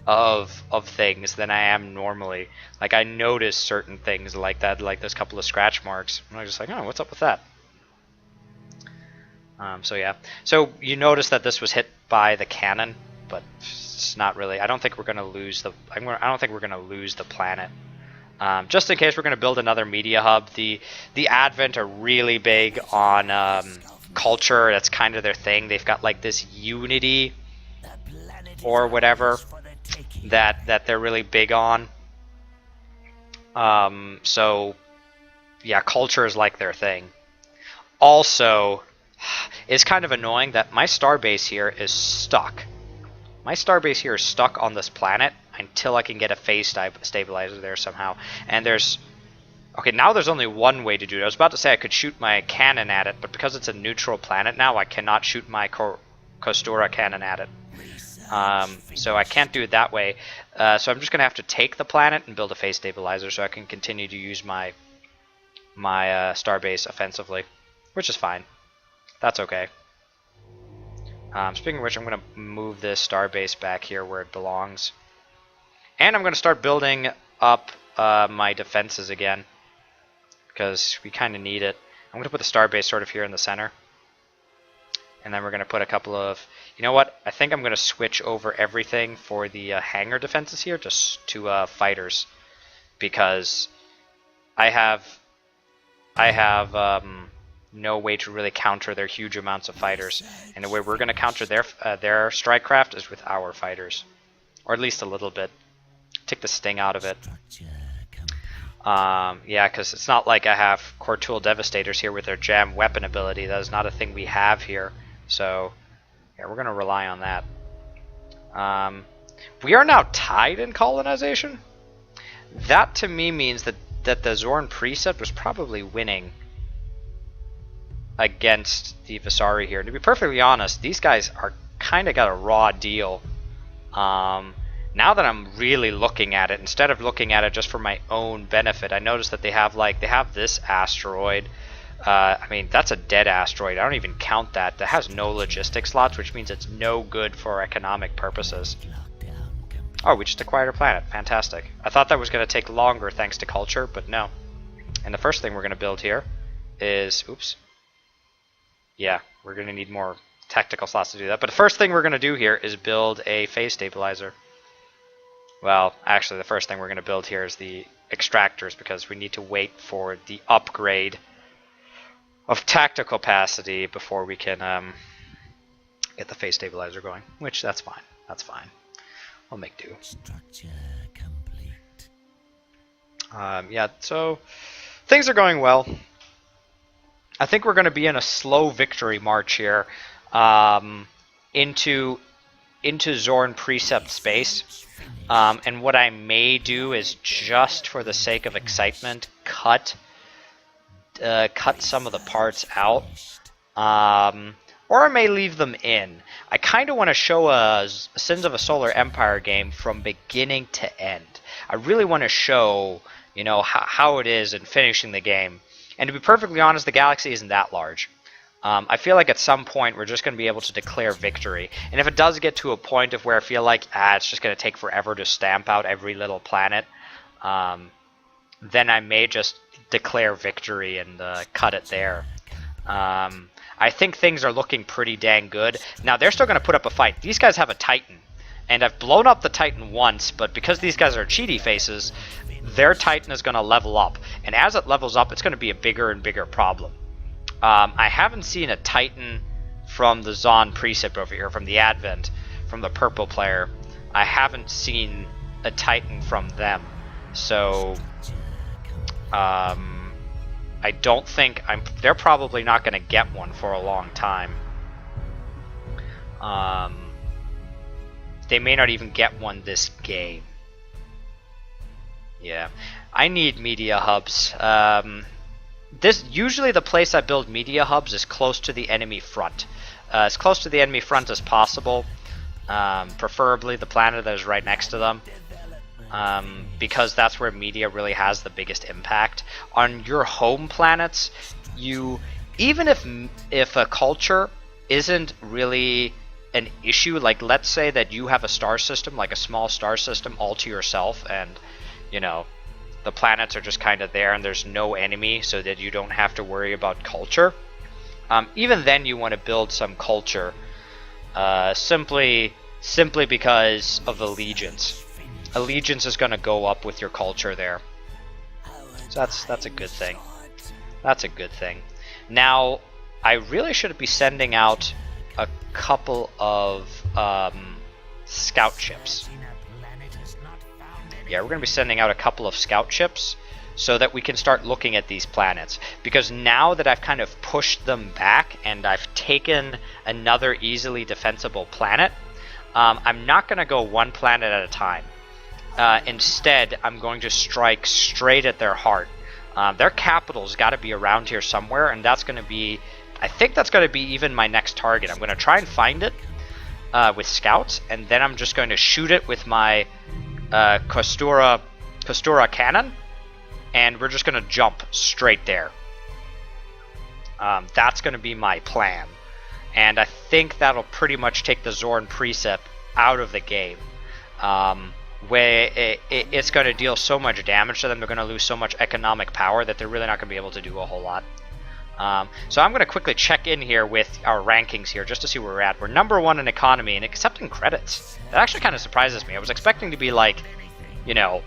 of things than I am normally. Like, I notice certain things like that, like those couple of scratch marks. I'm just like, oh, what's up with that? So yeah. So you notice that this was hit by the cannon, but it's not really. I don't think we're going to lose the. I don't think we're going to lose the planet. Just in case we're going to build another media hub. The Advent are really big on culture. That's kind of their thing. They've got like this unity or whatever that they're really big on. So yeah, culture is like their thing. Also, it's kind of annoying that my starbase here is stuck. My starbase here is stuck on this planet until I can get a phase stabilizer there somehow. And there's... Okay, now there's only one way to do it. I was about to say I could shoot my cannon at it, but because it's a neutral planet now, I cannot shoot my Kostura cannon at it. So I can't do it that way. So I'm just going to have to take the planet and build a phase stabilizer so I can continue to use my starbase offensively, which is fine. That's okay. Speaking of which, I'm going to move this starbase back here where it belongs. And I'm going to start building up my defenses again, because we kind of need it. I'm going to put the starbase sort of here in the center. And then we're going to put a couple of... You know what? I think I'm going to switch over everything for the hangar defenses here just to fighters. Because I have no way to really counter their huge amounts of fighters. And the way we're going to counter their strike craft is with our fighters. Or at least a little bit. Take the sting out of it. Yeah, because it's not like I have Core Tool Devastators here with their jam weapon ability. That is not a thing we have here. So, yeah, we're going to rely on that. We are now tied in colonization. That to me means that the Zorn Precept was probably winning against the Vasari here. To be perfectly honest, these guys are kind of got a raw deal. Now that I'm really looking at it, instead of looking at it just for my own benefit, I noticed that they have this asteroid. I mean, that's a dead asteroid. I don't even count that. That has no logistic slots, which means it's no good for economic purposes. Oh, we just acquired a planet. Fantastic. I thought that was going to take longer thanks to culture, but no. And the first thing we're going to build here is... Oops. Yeah, we're going to need more tactical slots to do that. But the first thing we're going to do here is build a phase stabilizer. Well, actually, the first thing we're going to build here is the extractors, because we need to wait for the upgrade of tactical capacity before we can get the phase stabilizer going. Which, that's fine. That's fine. We'll make do. Structure complete. Yeah, so things are going well. I think we're going to be in a slow victory march here into Zorn Precept space. And what I may do is, just for the sake of excitement, cut some of the parts out. Or I may leave them in. I kind of want to show a Sins of a Solar Empire game from beginning to end. I really want to show, you know, how it is in finishing the game. And to be perfectly honest, the galaxy isn't that large. I feel like at some point we're just going to be able to declare victory. And if it does get to a point of where I feel like it's just going to take forever to stamp out every little planet, then I may just declare victory and cut it there. I think things are looking pretty dang good. Now, they're still going to put up a fight. These guys have a Titan. And I've blown up the Titan once, but because these guys are cheaty faces, their Titan is going to level up. And as it levels up, it's going to be a bigger and bigger problem. I haven't seen a Titan from the Zon Precept over here, from the Advent, from the purple player. I haven't seen a Titan from them. So, I don't think they're probably not going to get one for a long time. They may not even get one this game. Yeah, I need media hubs. Usually the place I build media hubs is close to the enemy front. As close to the enemy front as possible. Preferably the planet that is right next to them. Because that's where media really has the biggest impact. On your home planets, even if a culture isn't really an issue, like let's say that you have a star system, like a small star system all to yourself, and you know, the planets are just kind of there and there's no enemy, so that you don't have to worry about culture. Even then you want to build some culture, simply because of allegiance. Allegiance is going to go up with your culture there. So that's a good thing. That's a good thing. Now, I really should be sending out a couple of scout ships. Yeah, we're going to be sending out a couple of scout ships so that we can start looking at these planets. Because now that I've kind of pushed them back and I've taken another easily defensible planet, I'm not going to go one planet at a time. Instead, I'm going to strike straight at their heart. Their capital's got to be around here somewhere, and that's going to be... I think that's going to be even my next target. I'm going to try and find it with scouts, and then I'm just going to shoot it with my Costura cannon, and we're just going to jump straight there. That's going to be my plan. And I think that'll pretty much take the Zorn Precept out of the game. Where it's going to deal so much damage to them, they're going to lose so much economic power that they're really not going to be able to do a whole lot. So I'm going to quickly check in here with our rankings here just to see where we're at. We're number 1 in economy and accepting credits. That actually kind of surprises me. I was expecting to be like, you know,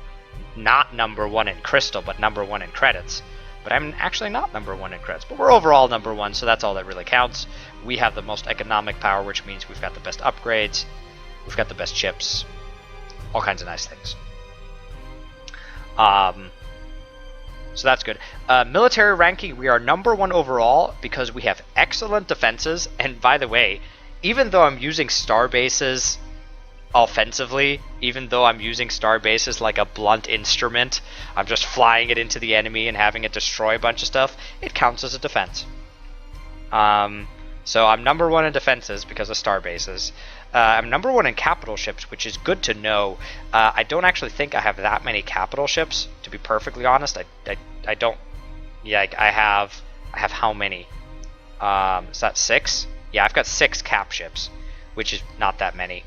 not number 1 in crystal, but number 1 in credits. But I'm actually not number 1 in credits. But we're overall number 1, so that's all that really counts. We have the most economic power, which means we've got the best upgrades. We've got the best chips. All kinds of nice things. So that's good. Military ranking, we are number 1 overall because we have excellent defenses. And by the way, even though I'm using star bases offensively, even though I'm using star bases like a blunt instrument, I'm just flying it into the enemy and having it destroy a bunch of stuff, it counts as a defense. So I'm number 1 in defenses because of star bases. I'm number 1 in capital ships, which is good to know. I don't actually think I have that many capital ships, to be perfectly honest. I don't. Yeah, I have how many? Is that 6? Yeah, I've got 6 cap ships, which is not that many.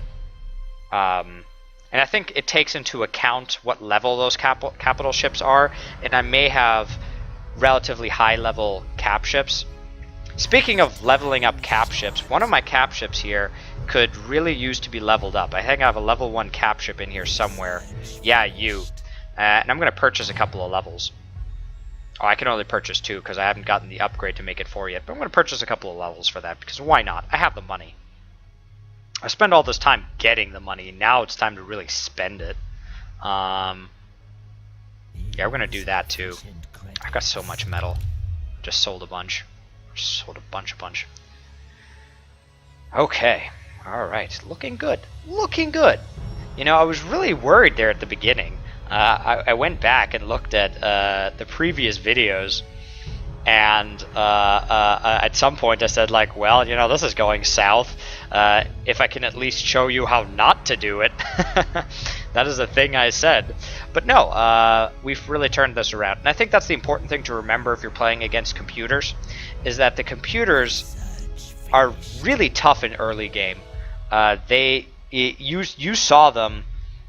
And I think it takes into account what level those capital ships are, and I may have relatively high level cap ships. Speaking of leveling up cap ships, one of my cap ships here could really use to be leveled up. I think I have a level 1 cap ship in here somewhere. Yeah, you. And I'm going to purchase a couple of levels. Oh, I can only purchase 2 because I haven't gotten the upgrade to make it 4 yet. But I'm going to purchase a couple of levels for that because why not? I have the money. I spent all this time getting the money. Now it's time to really spend it. Yeah, we're going to do that too. I've got so much metal. Just sold a bunch. Just sold a bunch. Okay. Alright. Looking good. Looking good. You know, I was really worried there at the beginning. I went back and looked at the previous videos, and at some point I said, like, well, you know, this is going south. If I can at least show you how not to do it. That is the thing I said. But no, we've really turned this around. And I think that's the important thing to remember if you're playing against computers, is that the computers are really tough in early game. You saw them.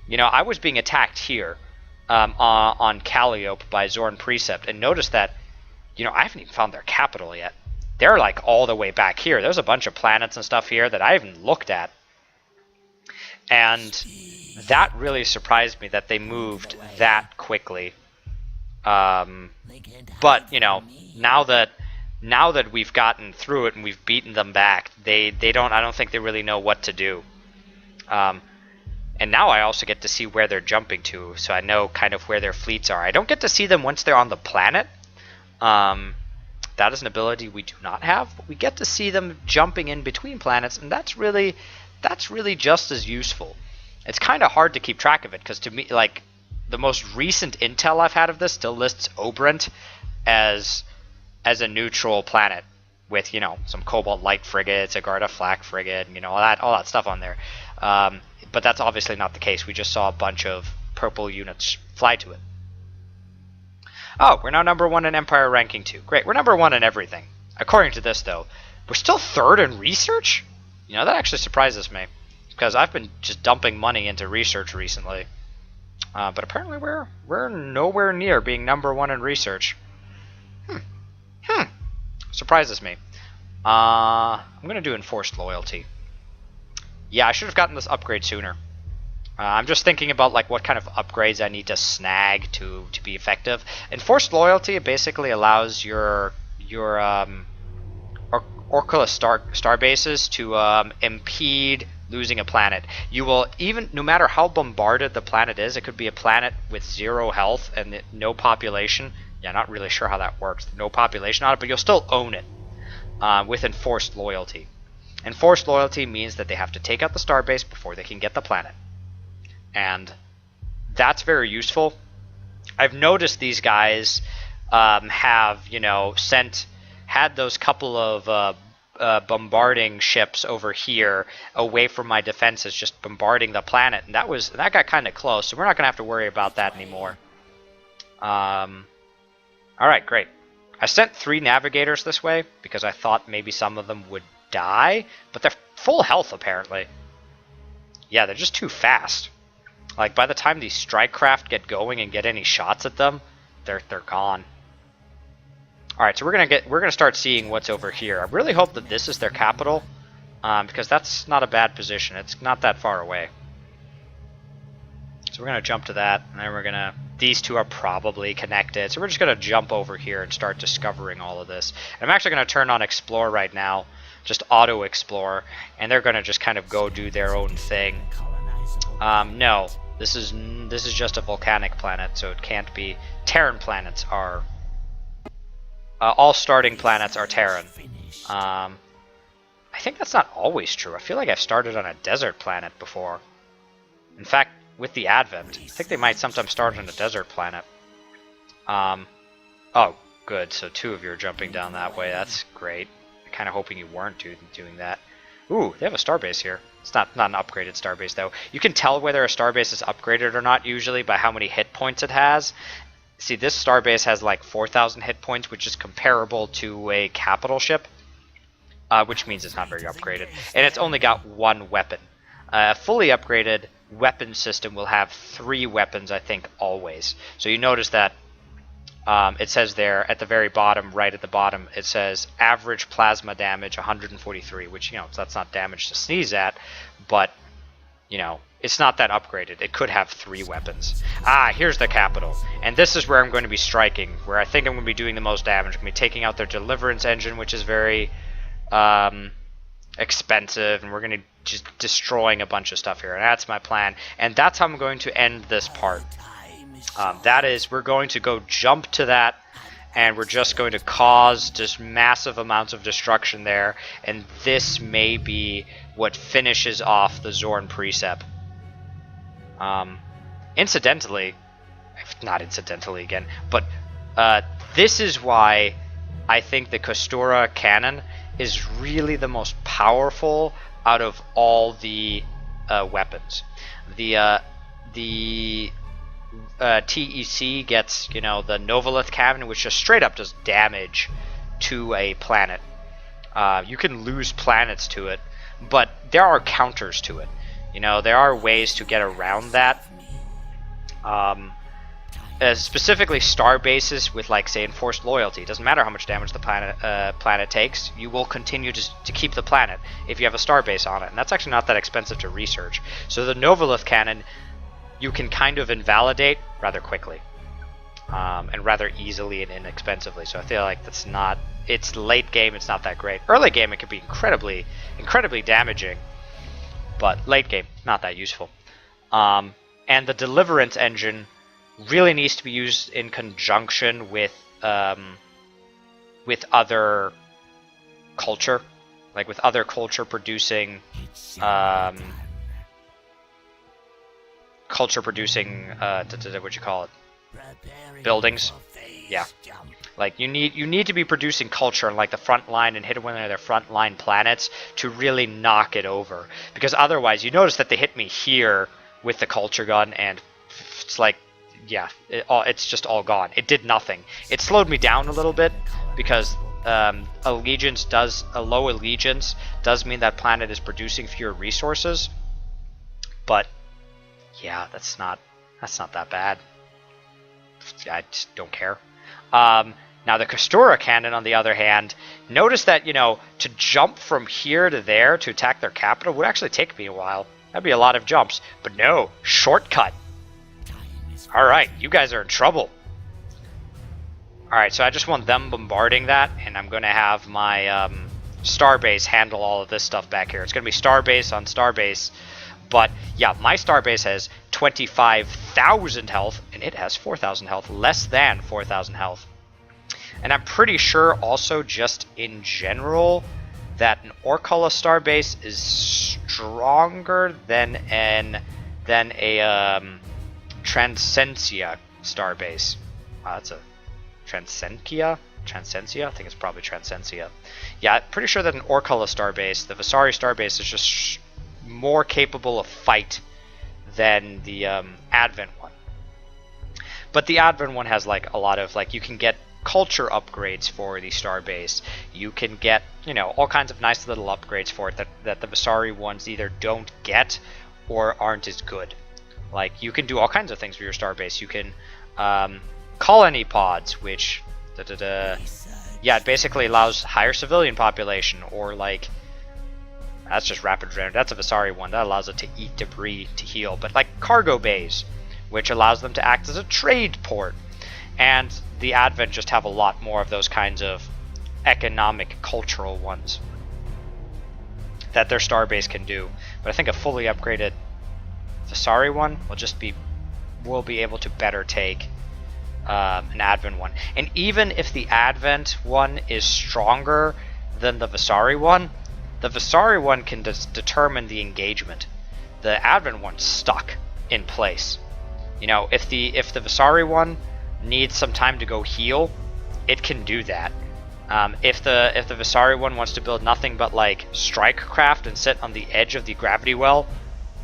You know, I was being attacked here on Calliope by Zorn Precept, and notice that, you know, I haven't even found their capital yet. They're like all the way back here. There's a bunch of planets and stuff here that I haven't looked at. And that really surprised me that they moved that quickly. But, you know, now that we've gotten through it and we've beaten them back, I don't think they really know what to do. And now I also get to see where they're jumping to, so I know kind of where their fleets are. I don't get to see them once they're on the planet, That is an ability we do not have, but we get to see them jumping in between planets, and that's really just as useful. It's kind of hard to keep track of it, because to me, like, the most recent intel I've had of this still lists Obrent as a neutral planet with, you know, some Cobalt Light frigates, a Garda Flak frigate, you know, all that stuff on there. But that's obviously not the case. We just saw a bunch of purple units fly to it. Oh, we're now number 1 in Empire ranking 2. Great, we're number 1 in everything. According to this, though, we're still 3rd in research? You know, that actually surprises me, because I've been just dumping money into research recently. But apparently we're nowhere near being number 1 in research. Surprises me. I'm going to do enforced loyalty. Yeah, I should have gotten this upgrade sooner. I'm just thinking about like what kind of upgrades I need to snag to be effective. Enforced loyalty basically allows your Orcula star bases to impede losing a planet. You will, even no matter how bombarded the planet is, it could be a planet with 0 health and no population. Yeah, not really sure how that works. No population on it, but you'll still own it with enforced loyalty. Enforced loyalty means that they have to take out the starbase before they can get the planet. And that's very useful. I've noticed these guys have, you know, had those couple of bombarding ships over here away from my defenses, just bombarding the planet, and that got kind of close, so we're not going to have to worry about that anymore. Alright, great. I sent 3 navigators this way because I thought maybe some of them would die, but they're full health apparently. Yeah, they're just too fast. Like, by the time these strike craft get going and get any shots at them, they're gone. Alright, so we're gonna start seeing what's over here. I really hope that this is their capital, because that's not a bad position. It's not that far away. So we're gonna jump to that, and then these two are probably connected, so we're just gonna jump over here and start discovering all of this. And I'm actually gonna turn on Explore right now, just auto explore, and they're gonna just kind of go do their own thing. No, this is just a volcanic planet, so it can't be. Terran planets are all starting planets are Terran. I think that's not always true. I feel like I've started on a desert planet before. In fact, with the Advent, I think they might sometimes start on a desert planet. Oh, good. So 2 of you are jumping down that way. That's great. I'm kind of hoping you weren't doing that. Ooh, they have a starbase here. It's not an upgraded starbase, though. You can tell whether a starbase is upgraded or not, usually, by how many hit points it has. See, this starbase has like 4,000 hit points, which is comparable to a capital ship, which means it's not very upgraded. And it's only got 1 weapon. A fully upgraded weapon system will have 3 weapons, I think, always. So you notice that it says there at the very bottom, right at the bottom, it says average plasma damage 143, which, you know, that's not damage to sneeze at, but, you know, it's not that upgraded. It could have 3 weapons. Ah, here's the capital. And this is where I'm going to be striking, where I think I'm going to be doing the most damage. I'm going to be taking out their deliverance engine, which is very expensive, and we're going to just destroying a bunch of stuff here. And that's my plan. And that's how I'm going to end this part. That is, we're going to go jump to that, and we're just going to cause just massive amounts of destruction there. And this may be what finishes off the Zorn Precept. Incidentally, not incidentally again, but this is why I think the Kostura cannon is really the most powerful out of all the weapons. The TEC gets, you know, the Novolith cannon, which just straight up does damage to a planet. You can lose planets to it, but there are counters to it. You know, there are ways to get around that. Specifically star bases with, like, say, enforced loyalty. It doesn't matter how much damage the planet takes, you will continue to keep the planet if you have a star base on it, and that's actually not that expensive to research. So the Novolith cannon you can kind of invalidate rather quickly, and rather easily and inexpensively. So I feel like that's not, it's late game, it's not that great. Early game it could be incredibly damaging, but late game, not that useful. And the deliverance engine really needs to be used in conjunction with with other culture, like with other culture producing what you call it, buildings. Yeah, like you need to be producing culture on like the front line and hit one of their front line planets to really knock it over, because otherwise you notice that they hit me here with the culture gun and it's like, yeah, it's just all gone. It did nothing. It slowed me down a little bit because a low allegiance does mean that planet is producing fewer resources, but yeah, that's not that bad. I just don't care. Now the Kastura cannon, on the other hand, notice that, to jump from here to there to attack their capital would actually take me a while. That'd be a lot of jumps. But no, shortcut. Alright, you guys are in trouble. Alright, so I just want them bombarding that, and I'm going to have my Starbase handle all of this stuff back here. It's going to be Starbase on Starbase. But yeah, my Starbase has 25,000 health, and it has 4,000 health, less than 4,000 health. And I'm pretty sure also, just in general, that an Orkala Starbase is stronger than a Transcensia Starbase. That's a Transcensia? I think it's probably Transcensia. Yeah, pretty sure that an Orkala Starbase, the Vasari Starbase, is just more capable of fight than the Advent one. But the Advent one has like a lot of, like, you can get culture upgrades for the Starbase. You can get, all kinds of nice little upgrades for it that the Vasari ones either don't get or aren't as good. Like, you can do all kinds of things for your Starbase. You can colony pods, which yeah, it basically allows higher civilian population, or like, that's just rapid drain. That's a Vasari one. That allows it to eat debris to heal. But like cargo bays, which allows them to act as a trade port. And the Advent just have a lot more of those kinds of economic, cultural ones that their Starbase can do. But I think a fully upgraded Vasari one will be able to better take an Advent one. And even if the Advent one is stronger than the Vasari one can determine the engagement. The Advent one's stuck in place. If the Vasari one needs some time to go heal, it can do that. If the Vasari one wants to build nothing but like strike craft and sit on the edge of the gravity well,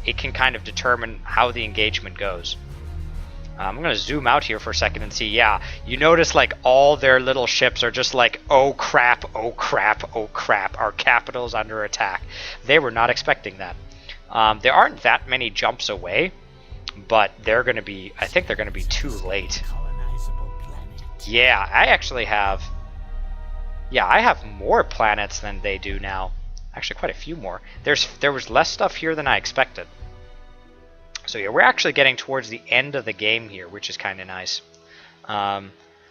it can kind of determine how the engagement goes. I'm going to zoom out here for a second and see. Yeah, you notice like all their little ships are just like, oh crap, oh crap, oh crap, our capital's under attack. They were not expecting that. There aren't that many jumps away, but I think they're going to be too late. Yeah, I have more planets than they do now. Actually, quite a few more. There was less stuff here than I expected. So yeah, we're actually getting towards the end of the game here, which is kind of nice.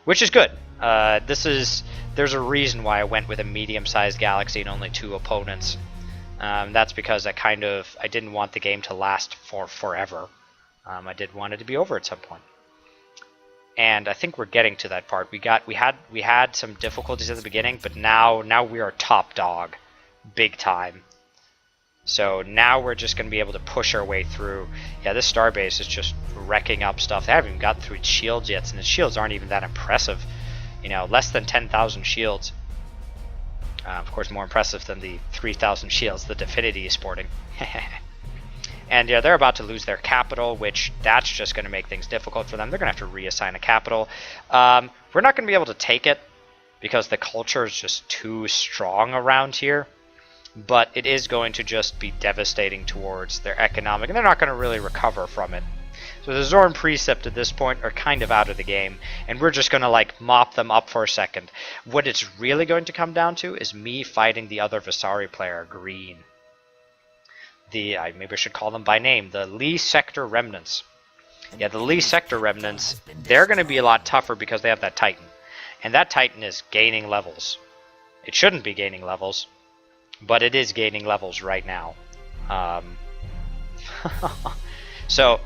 Which is good. There's a reason why I went with a medium-sized galaxy and only 2 opponents. That's because I didn't want the game to last for forever. I did want it to be over at some point. And I think we're getting to that part. We had some difficulties at the beginning, but now we are top dog, big time. So now we're just going to be able to push our way through. Yeah, this Starbase is just wrecking up stuff. They haven't even gotten through its shields yet, and its shields aren't even that impressive. Less than 10,000 shields. Of course, more impressive than the 3,000 shields that Divinity is sporting. And yeah, they're about to lose their capital, which that's just going to make things difficult for them. They're going to have to reassign a capital. We're not going to be able to take it because the culture is just too strong around here. But it is going to just be devastating towards their economic, and they're not going to really recover from it. So the Zorn Precept at this point are kind of out of the game, and we're just going to like mop them up for a second. What it's really going to come down to is me fighting the other Vasari player, Green. Maybe I should call them by name, the Lee Sector Remnants. Yeah, the Lee Sector Remnants, they're going to be a lot tougher because they have that Titan. And that Titan is gaining levels. It shouldn't be gaining levels, but it is gaining levels right now. So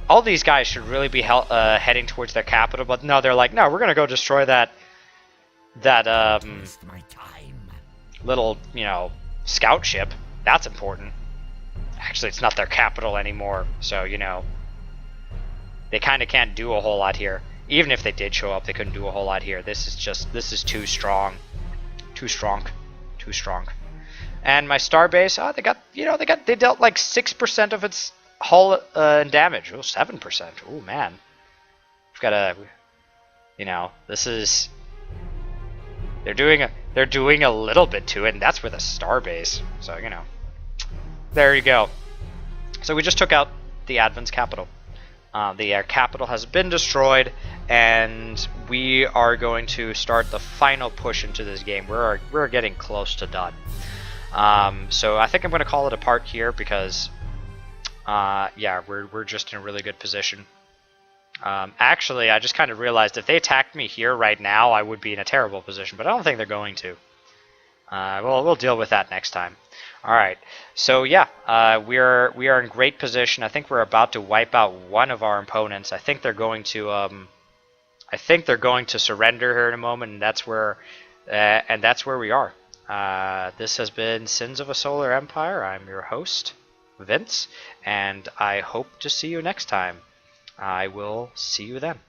all these guys should really be heading towards their capital, but no, they're like, no, we're going to go destroy that that Waste my time. little, you know, scout ship. That's important. Actually, it's not their capital anymore, so, you know, they kind of can't do a whole lot here. Even if they did show up, they couldn't do a whole lot here. This is too strong. Too strong. Too strong. And my starbase, oh, they dealt like 6% of its hull damage. Oh, 7%. Oh, man. We've got to, you know, this is, they're doing a little bit to it, and that's with a starbase. So, you know, there you go. So we just took out the Advent's capital. The capital has been destroyed, and we are going to start the final push into this game. We're getting close to done. So I think I'm going to call it a part here because, yeah, we're just in a really good position. Actually, I just kind of realized if they attacked me here right now, I would be in a terrible position, but I don't think they're going to. We'll deal with that next time. All right. So yeah, we are in great position. I think we're about to wipe out one of our opponents. I think they're going to surrender here in a moment, and that's where we are. This has been Sins of a Solar Empire. I'm your host, Vince, and I hope to see you next time. I will see you then.